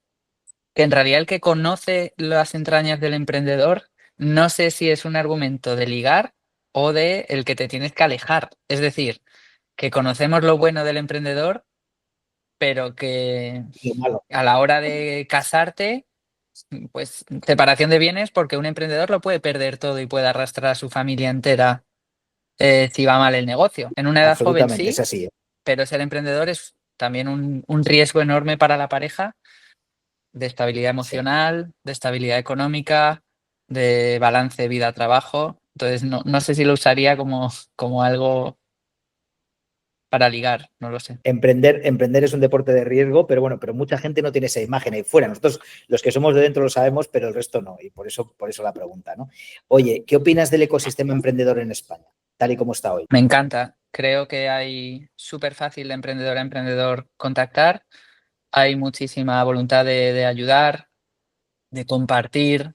S1: en realidad el que conoce las entrañas del emprendedor, no sé si es un argumento de ligar o de el que te tienes que alejar. Es decir, que conocemos lo bueno del emprendedor, pero que
S2: lo malo.
S1: a la hora de casarte, pues separación de bienes, porque un emprendedor lo puede perder todo y puede arrastrar a su familia entera si va mal el negocio. En una edad joven
S2: Absolutamente, es
S1: sí,
S2: así.
S1: pero ser emprendedor es también un riesgo enorme para la pareja de estabilidad
S2: Sí.
S1: emocional, de estabilidad económica, de balance vida-trabajo. Entonces, no sé si lo usaría como algo para ligar, no lo sé.
S2: Emprender es un deporte de riesgo, pero bueno, pero mucha gente no tiene esa imagen ahí fuera. Nosotros, los que somos de dentro, lo sabemos, pero el resto no. Y por eso la pregunta, ¿no? Oye, ¿qué opinas del ecosistema emprendedor en España, tal y como está hoy?
S1: Me encanta. Creo que hay súper fácil de emprendedor a emprendedor contactar. Hay muchísima voluntad de ayudar, de compartir,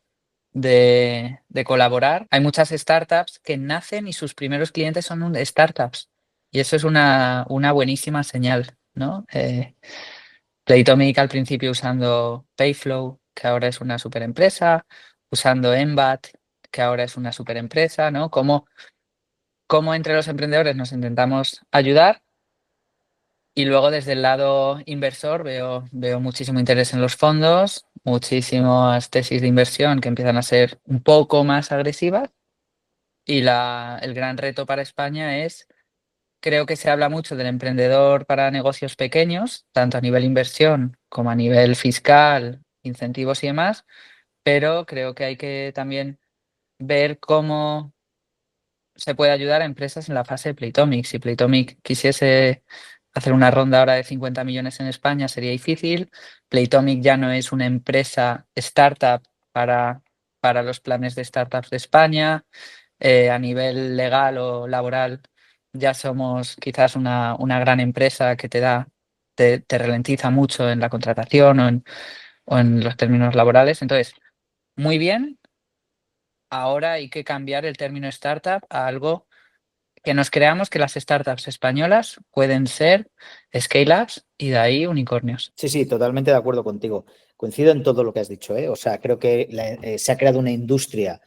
S1: de colaborar. Hay muchas startups que nacen y sus primeros clientes son startups. Y eso es una buenísima señal, ¿no? Playtomic al principio usando Payflow, que ahora es una super empresa, usando Embat, que ahora es una super empresa, ¿no? Cómo entre los emprendedores nos intentamos ayudar. Y luego desde el lado inversor veo muchísimo interés en los fondos, muchísimas tesis de inversión que empiezan a ser un poco más agresivas. Y el gran reto para España es, creo que se habla mucho del emprendedor para negocios pequeños, tanto a nivel inversión como a nivel fiscal, incentivos y demás, pero creo que hay que también ver cómo se puede ayudar a empresas en la fase de Playtomic. Si Playtomic quisiese hacer una ronda ahora de 50 millones en España, sería difícil. Playtomic ya no es una empresa startup para los planes de startups de España. A nivel legal o laboral, ya somos quizás una gran empresa que te ralentiza mucho en la contratación o en los términos laborales. Entonces, muy bien. Ahora hay que cambiar el término startup a algo que nos creamos que las startups españolas pueden ser scale-ups y de ahí unicornios.
S2: Sí, sí, totalmente de acuerdo contigo. Coincido en todo lo que has dicho, ¿eh? O sea, creo que se ha creado una industria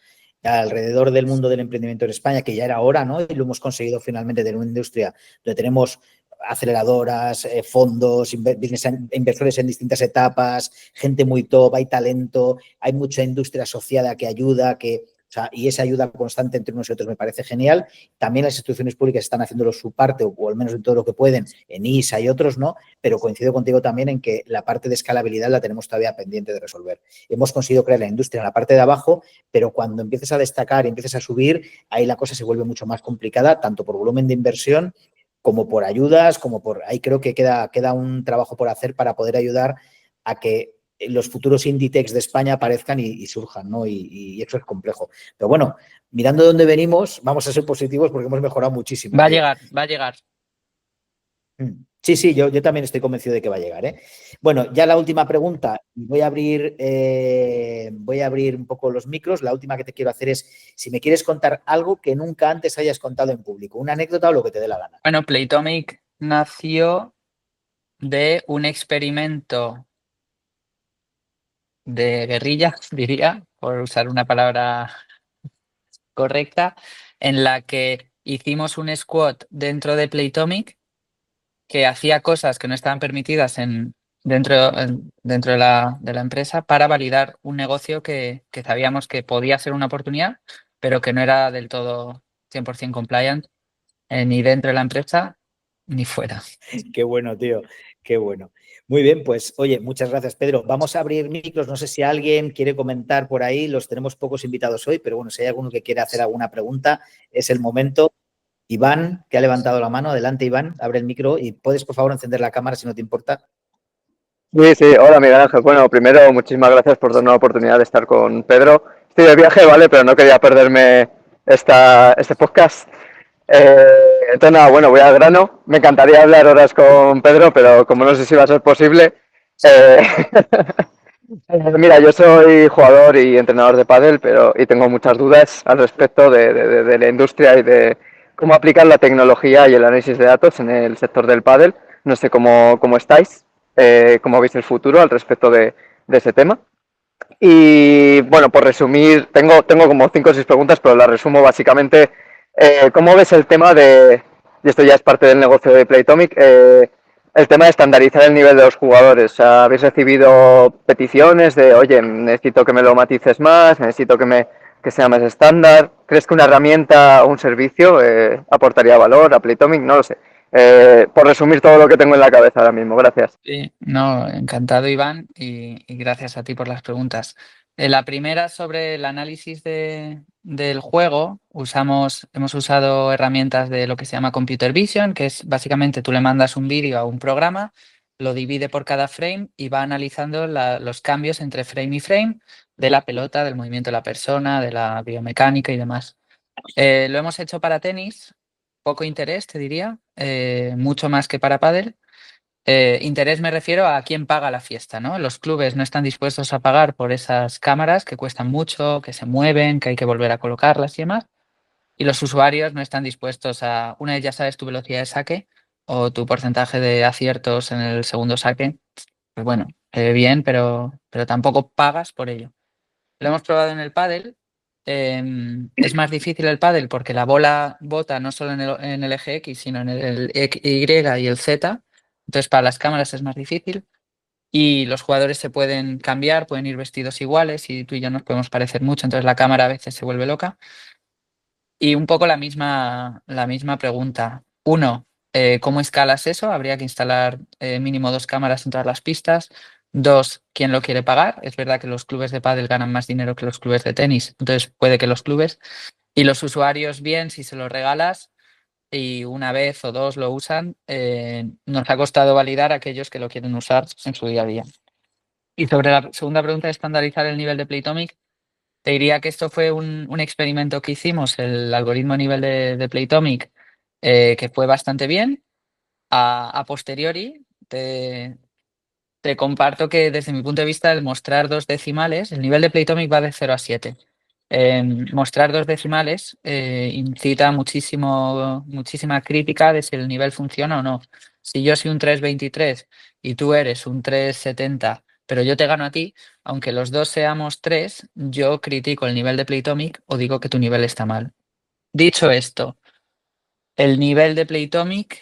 S2: alrededor del mundo del emprendimiento en España, que ya era hora, ¿no? Y lo hemos conseguido finalmente tener una industria donde tenemos aceleradoras, fondos, inversores en distintas etapas, gente muy top, hay talento, hay mucha industria asociada que ayuda, o sea, y esa ayuda constante entre unos y otros me parece genial. También las instituciones públicas están haciéndolo su parte, o al menos en todo lo que pueden, en ISA y otros, ¿no? Pero coincido contigo también en que la parte de escalabilidad la tenemos todavía pendiente de resolver. Hemos conseguido crear la industria en la parte de abajo, pero cuando empieces a destacar y empieces a subir, ahí la cosa se vuelve mucho más complicada, tanto por volumen de inversión como por ayudas, como por... Ahí creo que queda un trabajo por hacer para poder ayudar a que los futuros Inditex de España aparezcan y surjan, ¿no? Y eso es complejo. Pero bueno, mirando dónde venimos, vamos a ser positivos porque hemos mejorado muchísimo,
S1: Va a
S2: tío.
S1: llegar, va a llegar.
S2: Sí, sí, yo también estoy convencido de que va a llegar, ¿eh? Bueno, ya la última pregunta, voy a abrir un poco los micros. La última que te quiero hacer es si me quieres contar algo que nunca antes hayas contado en público, una anécdota o lo que te dé la gana.
S1: Bueno, Playtomic nació de un experimento de guerrilla, diría, por usar una palabra correcta, en la que hicimos un squad dentro de Playtomic que hacía cosas que no estaban permitidas dentro de la empresa para validar un negocio que sabíamos que podía ser una oportunidad, pero que no era del todo 100% compliant, ni dentro de la empresa ni fuera.
S2: Qué bueno, tío, qué bueno. Muy bien, pues oye, muchas gracias, Pedro. Vamos a abrir micros. No sé si alguien quiere comentar por ahí. Los tenemos pocos invitados hoy, pero bueno, si hay alguno que quiere hacer alguna pregunta, es el momento. Iván, que ha levantado la mano. Adelante, Iván, abre el micro y puedes, por favor, encender la cámara si no te importa.
S3: Sí, sí, hola Miguel Ángel. Bueno, primero, muchísimas gracias por darnos la oportunidad de estar con Pedro. Estoy de viaje, ¿vale? Pero no quería perderme este podcast. Eh, entonces, nada, bueno, voy al grano. Me encantaría hablar horas con Pedro, pero como no sé si va a ser posible. eh, Mira, yo soy jugador y entrenador de pádel, y tengo muchas dudas al respecto de la industria y de cómo aplicar la tecnología y el análisis de datos en el sector del pádel. No sé cómo estáis, cómo veis el futuro al respecto de ese tema. Y bueno, por resumir, tengo como 5 o 6 preguntas, pero las resumo básicamente. ¿Cómo ves el tema y esto ya es parte del negocio de Playtomic, el tema de estandarizar el nivel de los jugadores? O sea, ¿habéis recibido peticiones de, oye, necesito que me lo matices más, necesito que sea más estándar? ¿Crees que una herramienta o un servicio aportaría valor a Playtomic? No lo sé. Por resumir todo lo que tengo en la cabeza ahora mismo. Gracias.
S1: Sí, no, encantado, Iván, y gracias a ti por las preguntas. La primera sobre el análisis del juego, hemos usado herramientas de lo que se llama Computer Vision, que es básicamente tú le mandas un vídeo a un programa, lo divide por cada frame y va analizando los cambios entre frame y frame de la pelota, del movimiento de la persona, de la biomecánica y demás. Lo hemos hecho para tenis, poco interés, te diría, mucho más que para pádel. Interés me refiero a quién paga la fiesta, ¿no? Los clubes no están dispuestos a pagar por esas cámaras que cuestan mucho, que se mueven, que hay que volver a colocarlas y demás. Y los usuarios no están dispuestos una vez ya sabes tu velocidad de saque o tu porcentaje de aciertos en el segundo saque, pues bueno, bien, pero tampoco pagas por ello. Lo hemos probado en el pádel. Es más difícil el pádel porque la bola bota no solo en el eje X, sino en el Y y el Z. Entonces, para las cámaras es más difícil. Y los jugadores se pueden cambiar, pueden ir vestidos iguales y tú y yo nos podemos parecer mucho. Entonces, la cámara a veces se vuelve loca. Y un poco la misma pregunta. Uno, ¿cómo escalas eso? Habría que instalar mínimo 2 cámaras en todas las pistas. Dos, ¿quién lo quiere pagar? Es verdad que los clubes de pádel ganan más dinero que los clubes de tenis, entonces puede que los clubes y los usuarios bien si se lo regalas y una vez o dos lo usan, nos ha costado validar a aquellos que lo quieren usar en su día a día. Y sobre la segunda pregunta de estandarizar el nivel de Playtomic, te diría que esto fue un experimento que hicimos, el algoritmo a nivel de Playtomic, que fue bastante bien. A posteriori, te comparto que desde mi punto de vista el mostrar 2 decimales, el nivel de Playtomic va de 0 a 7. Mostrar 2 decimales incita muchísima crítica de si el nivel funciona o no. Si yo soy un 3,23 y tú eres un 3,70, pero yo te gano a ti, aunque los dos seamos 3, yo critico el nivel de Playtomic o digo que tu nivel está mal. Dicho esto, el nivel de Playtomic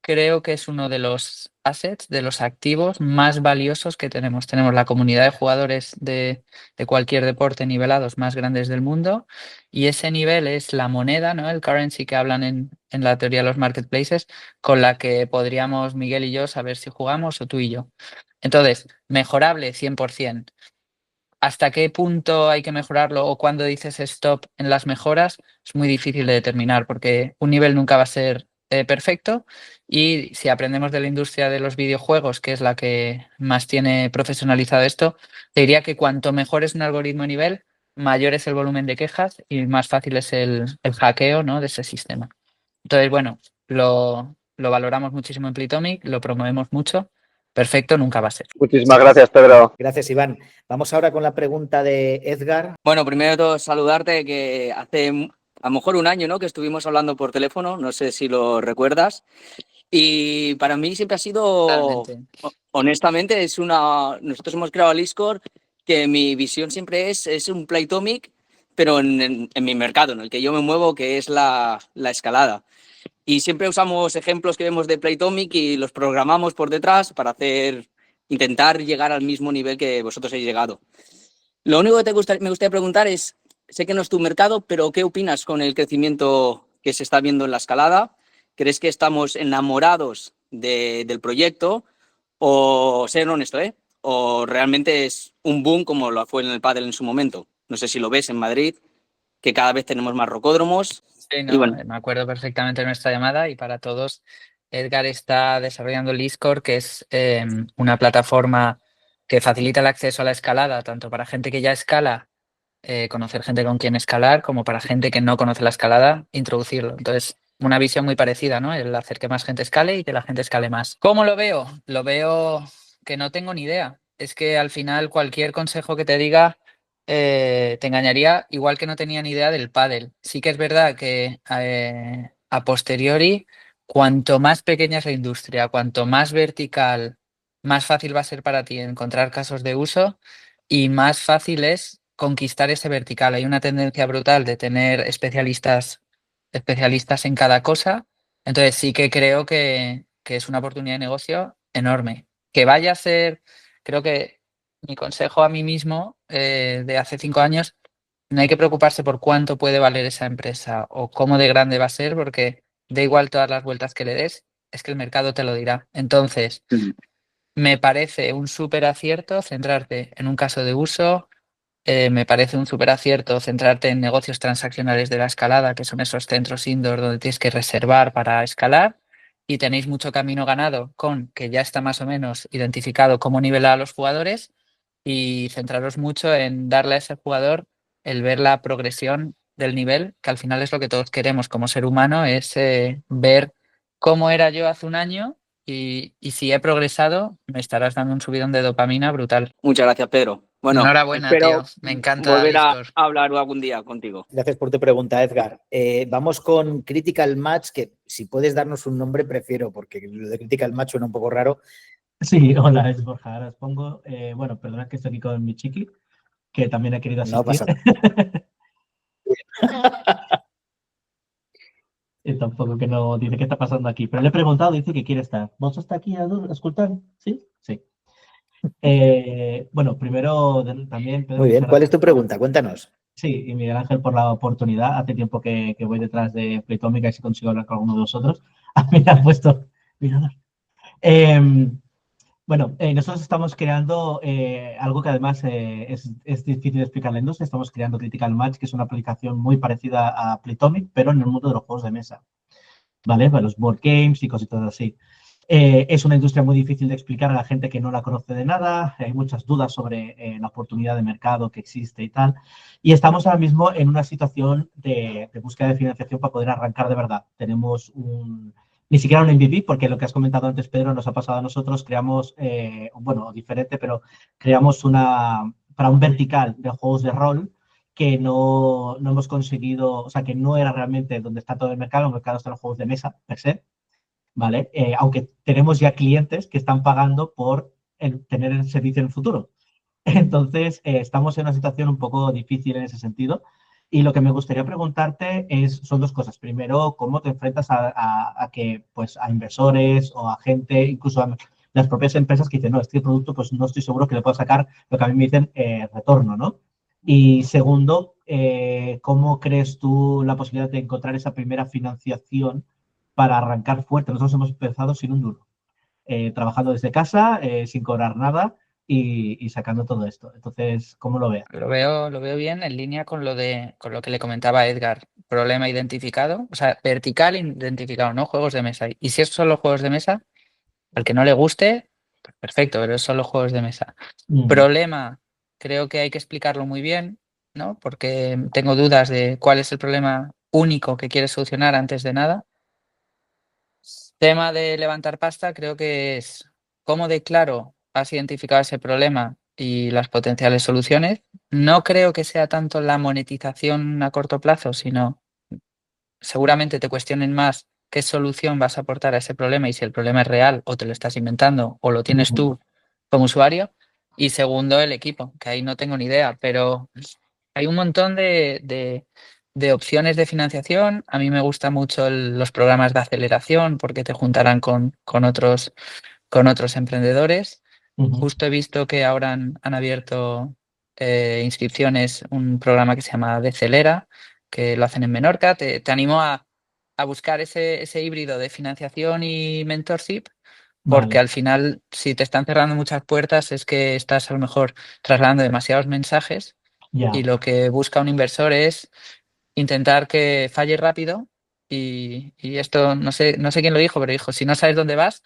S1: creo que es uno de los assets, de los activos más valiosos que tenemos. Tenemos la comunidad de jugadores de cualquier deporte nivelados más grandes del mundo y ese nivel es la moneda, ¿no? El currency que hablan en la teoría de los marketplaces, con la que podríamos Miguel y yo saber si jugamos o tú y yo. Entonces, mejorable 100%. ¿Hasta qué punto hay que mejorarlo o cuando dices stop en las mejoras? Es muy difícil de determinar porque un nivel nunca va a ser perfecto y si aprendemos de la industria de los videojuegos, que es la que más tiene profesionalizado esto, te diría que cuanto mejor es un algoritmo a nivel, mayor es el volumen de quejas y más fácil es el hackeo, ¿no? de ese sistema. Entonces, bueno, lo valoramos muchísimo en Playtomic, lo promovemos mucho. Perfecto, nunca va a ser.
S3: Muchísimas gracias, Pedro.
S2: Gracias, Iván. Vamos ahora con la pregunta de Edgar.
S4: Bueno, primero de todo, saludarte, que hace a lo mejor un año, ¿no?, que estuvimos hablando por teléfono, no sé si lo recuerdas. Y para mí siempre ha sido,
S1: Totalmente.
S4: honestamente, nosotros hemos creado el eScore, que mi visión siempre es un Playtomic, pero en mi mercado, en el que yo me muevo, que es la escalada. Y siempre usamos ejemplos que vemos de Playtomic y los programamos por detrás para intentar llegar al mismo nivel que vosotros habéis llegado. Lo único que me gustaría preguntar es, sé que no es tu mercado, pero ¿qué opinas con el crecimiento que se está viendo en la escalada? ¿Crees que estamos enamorados del proyecto? O, ser honesto, o realmente es un boom como lo fue en el pádel en su momento. No sé si lo ves en Madrid, que cada vez tenemos más rocódromos.
S1: Sí,
S4: Y bueno,
S1: me acuerdo perfectamente de nuestra llamada y para todos, Edgar está desarrollando el eScore, que es una plataforma que facilita el acceso a la escalada, tanto para gente que ya escala, conocer gente con quien escalar, como para gente que no conoce la escalada, introducirlo. Entonces, una visión muy parecida, ¿no? El hacer que más gente escale y que la gente escale más. ¿Cómo lo veo? Lo veo que no tengo ni idea. Es que al final cualquier consejo que te diga te engañaría, igual que no tenía ni idea del pádel. Sí que es verdad que a posteriori, cuanto más pequeña es la industria, cuanto más vertical, más fácil va a ser para ti encontrar casos de uso y más fácil es conquistar ese vertical. Hay una tendencia brutal de tener especialistas en cada cosa. Entonces sí que creo que es una oportunidad de negocio enorme. Que vaya a ser, creo que mi consejo a mí mismo de hace 5 años, no hay que preocuparse por cuánto puede valer esa empresa o cómo de grande va a ser, porque da igual todas las vueltas que le des, es que el mercado te lo dirá. Entonces, me parece un súper acierto centrarte en un caso de uso. Me parece un súper acierto centrarte en negocios transaccionales de la escalada, que son esos centros indoor donde tienes que reservar para escalar, y tenéis mucho camino ganado con que ya está más o menos identificado cómo nivelar a los jugadores, y centraros mucho en darle a ese jugador el ver la progresión del nivel, que al final es lo que todos queremos como ser humano, es ver cómo era yo hace un año y si he progresado, me estarás dando un subidón de dopamina brutal.
S4: muchas gracias, Pedro. Bueno,
S1: Enhorabuena,
S4: espero
S1: tío. Me encanta
S4: volver a
S1: Discord.
S4: hablar algún día contigo.
S2: Gracias por tu pregunta, Edgar. Vamos con Critical Match, que si puedes darnos un nombre prefiero, porque lo de Critical Match suena un poco raro.
S5: Sí, hola, es Borja. Ahora os pongo. Bueno, perdona que estoy aquí con mi chiqui, que también ha querido
S2: No
S5: asistir.
S2: pasa nada.
S5: Y tampoco que no dice qué está pasando aquí. Pero le he preguntado, dice que quiere estar. ¿Vos está aquí a escuchar? Sí, sí. Bueno, primero también, Pedro,
S2: Muy bien.
S5: muchas
S2: ¿Cuál es
S5: gracias
S2: tu pregunta? Cuéntanos.
S5: Sí, y Miguel Ángel por la oportunidad. Hace tiempo que voy detrás de Playtomic y si consigo hablar con alguno de vosotros. A mí me ha puesto. Mira. Bueno, nosotros estamos creando algo que además es difícil de explicar en la industria. Estamos creando Critical Match, que es una aplicación muy parecida a Playtomic, pero en el mundo de los juegos de mesa, ¿vale? Para los board games y cositas así. Es una industria muy difícil de explicar a la gente que no la conoce de nada. Hay muchas dudas sobre la oportunidad de mercado que existe y tal. Y estamos ahora mismo en una situación de búsqueda de financiación para poder arrancar de verdad. Tenemos ni siquiera un MVP, porque lo que has comentado antes, Pedro, nos ha pasado a nosotros. Creamos, bueno, diferente, pero creamos para un vertical de juegos de rol que no hemos conseguido, o sea, que no era realmente donde está todo el mercado está en los juegos de mesa, per se. ¿Vale? Aunque tenemos ya clientes que están pagando por tener el servicio en el futuro. Entonces, estamos en una situación un poco difícil en ese sentido. Y lo que me gustaría preguntarte son dos cosas. Primero, ¿cómo te enfrentas a que, pues, a inversores o a gente, incluso a las propias empresas que dicen, no, este producto, pues no estoy seguro que le pueda sacar lo que a mí me dicen retorno, ¿no? Y segundo, ¿cómo crees tú la posibilidad de encontrar esa primera financiación para arrancar fuerte? Nosotros hemos empezado sin un duro, trabajando desde casa, sin cobrar nada y sacando todo esto. Entonces, ¿cómo lo ves?
S1: Lo veo bien en línea con lo que le comentaba Edgar. Problema identificado, o sea, vertical identificado, ¿no? Juegos de mesa. Y si es solo juegos de mesa, al que no le guste, pues perfecto, pero es solo juegos de mesa. Problema, creo que hay que explicarlo muy bien, ¿no? Porque tengo dudas de cuál es el problema único que quieres solucionar antes de nada. Tema de levantar pasta, creo que es cómo de claro has identificado ese problema y las potenciales soluciones. No creo que sea tanto la monetización a corto plazo, sino seguramente te cuestionen más qué solución vas a aportar a ese problema y si el problema es real o te lo estás inventando o lo tienes tú como usuario. Y segundo, el equipo, que ahí no tengo ni idea, pero hay un montón de opciones de financiación. A mí me gustan mucho los programas de aceleración porque te juntarán con otros emprendedores. Justo he visto que ahora han abierto inscripciones, un programa que se llama Decelera, que lo hacen en Menorca. Te animo a buscar ese híbrido de financiación y mentorship, porque
S5: Vale,
S1: al final, si te están cerrando muchas puertas, es que estás a lo mejor trasladando demasiados mensajes
S5: ya.
S1: y lo que busca un inversor es intentar que falle rápido y esto, no sé quién lo dijo, pero dijo, si no sabes dónde vas,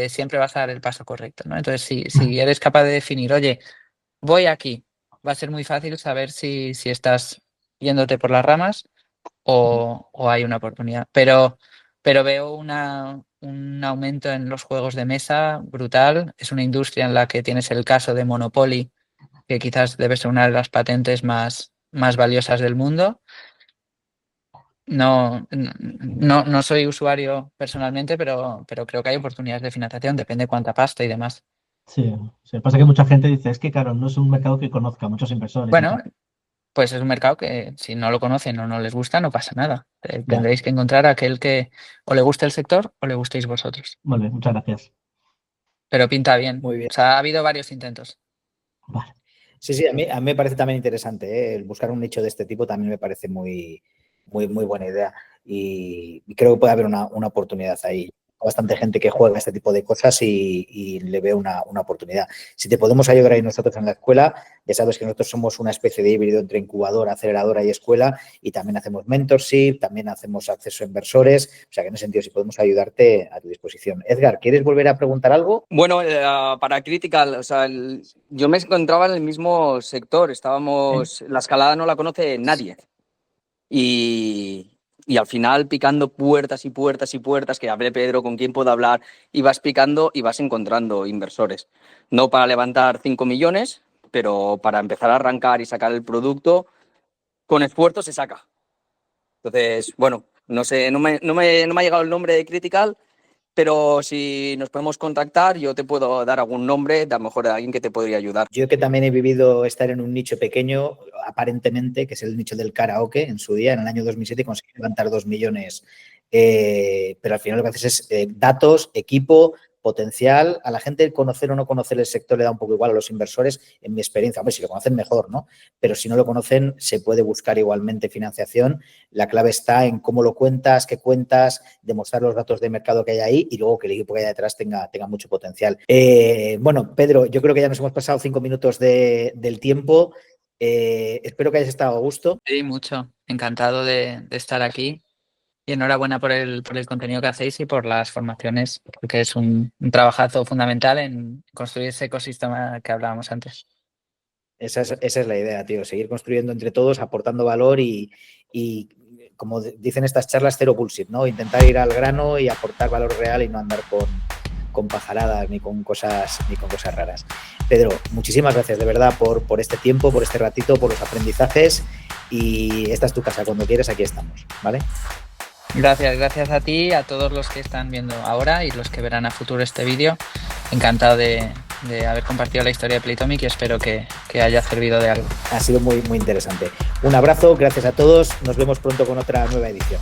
S1: siempre vas a dar el paso correcto, ¿no? Entonces, si eres capaz de definir, oye, voy aquí, va a ser muy fácil saber si estás yéndote por las ramas o hay una oportunidad. Pero veo un aumento en los juegos de mesa brutal. Es una industria en la que tienes el caso de Monopoly, que quizás debe ser una de las patentes más valiosas del mundo. No soy usuario personalmente, pero creo que hay oportunidades de financiación, depende cuánta pasta y demás.
S5: Sí, sí. Pasa que mucha gente dice, es que claro, no es un mercado que conozca muchos inversores y
S1: Bueno,
S5: tal.
S1: pues es un mercado que si no lo conocen o no les gusta, no pasa nada.
S5: Ya,
S1: Tendréis que encontrar a aquel que o le guste el sector o le gustéis vosotros.
S5: vale, muchas gracias.
S1: Pero pinta bien.
S2: Muy bien.
S1: O sea, ha habido varios intentos.
S5: Vale.
S2: Sí, sí, a mí me parece también interesante, ¿eh? El buscar un nicho de este tipo también me parece muy buena idea y creo que puede haber una oportunidad ahí. Hay bastante gente que juega este tipo de cosas y le veo una oportunidad. Si te podemos ayudar ahí nosotros en la escuela, ya sabes que nosotros somos una especie de híbrido entre incubadora, aceleradora y escuela y también hacemos mentorship, también hacemos acceso a inversores, o sea que en ese sentido si podemos ayudarte a tu disposición. Edgar, ¿quieres volver a preguntar algo?
S4: Bueno, para Critical, o sea, yo me encontraba en el mismo sector, la escalada no la conoce nadie. Y al final picando puertas y puertas y puertas, que hable Pedro, con quién puedo hablar, y vas picando y vas encontrando inversores. No para levantar 5 millones, pero para empezar a arrancar y sacar el producto, con esfuerzo se saca. Entonces, bueno, no sé, no me ha llegado el nombre de Critical, pero si nos podemos contactar, yo te puedo dar algún nombre, de a lo mejor de alguien que te podría ayudar.
S2: Yo que también he vivido estar en un nicho pequeño, aparentemente, que es el nicho del karaoke en su día, en el año 2007 conseguí levantar 2 millones, pero al final lo que haces es datos, equipo, potencial. A la gente conocer o no conocer el sector le da un poco igual a los inversores, en mi experiencia. Hombre, si lo conocen mejor, ¿no? Pero si no lo conocen, se puede buscar igualmente financiación. La clave está en cómo lo cuentas, qué cuentas, demostrar los datos de mercado que hay ahí y luego que el equipo que hay detrás tenga mucho potencial. Bueno, Pedro, yo creo que ya nos hemos pasado 5 minutos del tiempo. Espero que hayas estado a gusto.
S1: Sí, mucho. Encantado de estar aquí. Y enhorabuena por el contenido que hacéis y por las formaciones, porque es un trabajazo fundamental en construir ese ecosistema que hablábamos antes.
S2: Esa es la idea, tío, seguir construyendo entre todos, aportando valor y como dicen estas charlas, cero bullshit, ¿no? Intentar ir al grano y aportar valor real y no andar con pajaradas ni con cosas raras. Pedro, muchísimas gracias de verdad por este tiempo, por este ratito, por los aprendizajes y esta es tu casa, cuando quieres aquí estamos, ¿vale?
S1: Gracias a ti, a todos los que están viendo ahora y los que verán a futuro este vídeo. Encantado de haber compartido la historia de Playtomic y espero que haya servido de algo.
S2: Ha sido muy interesante. Un abrazo, gracias a todos, nos vemos pronto con otra nueva edición.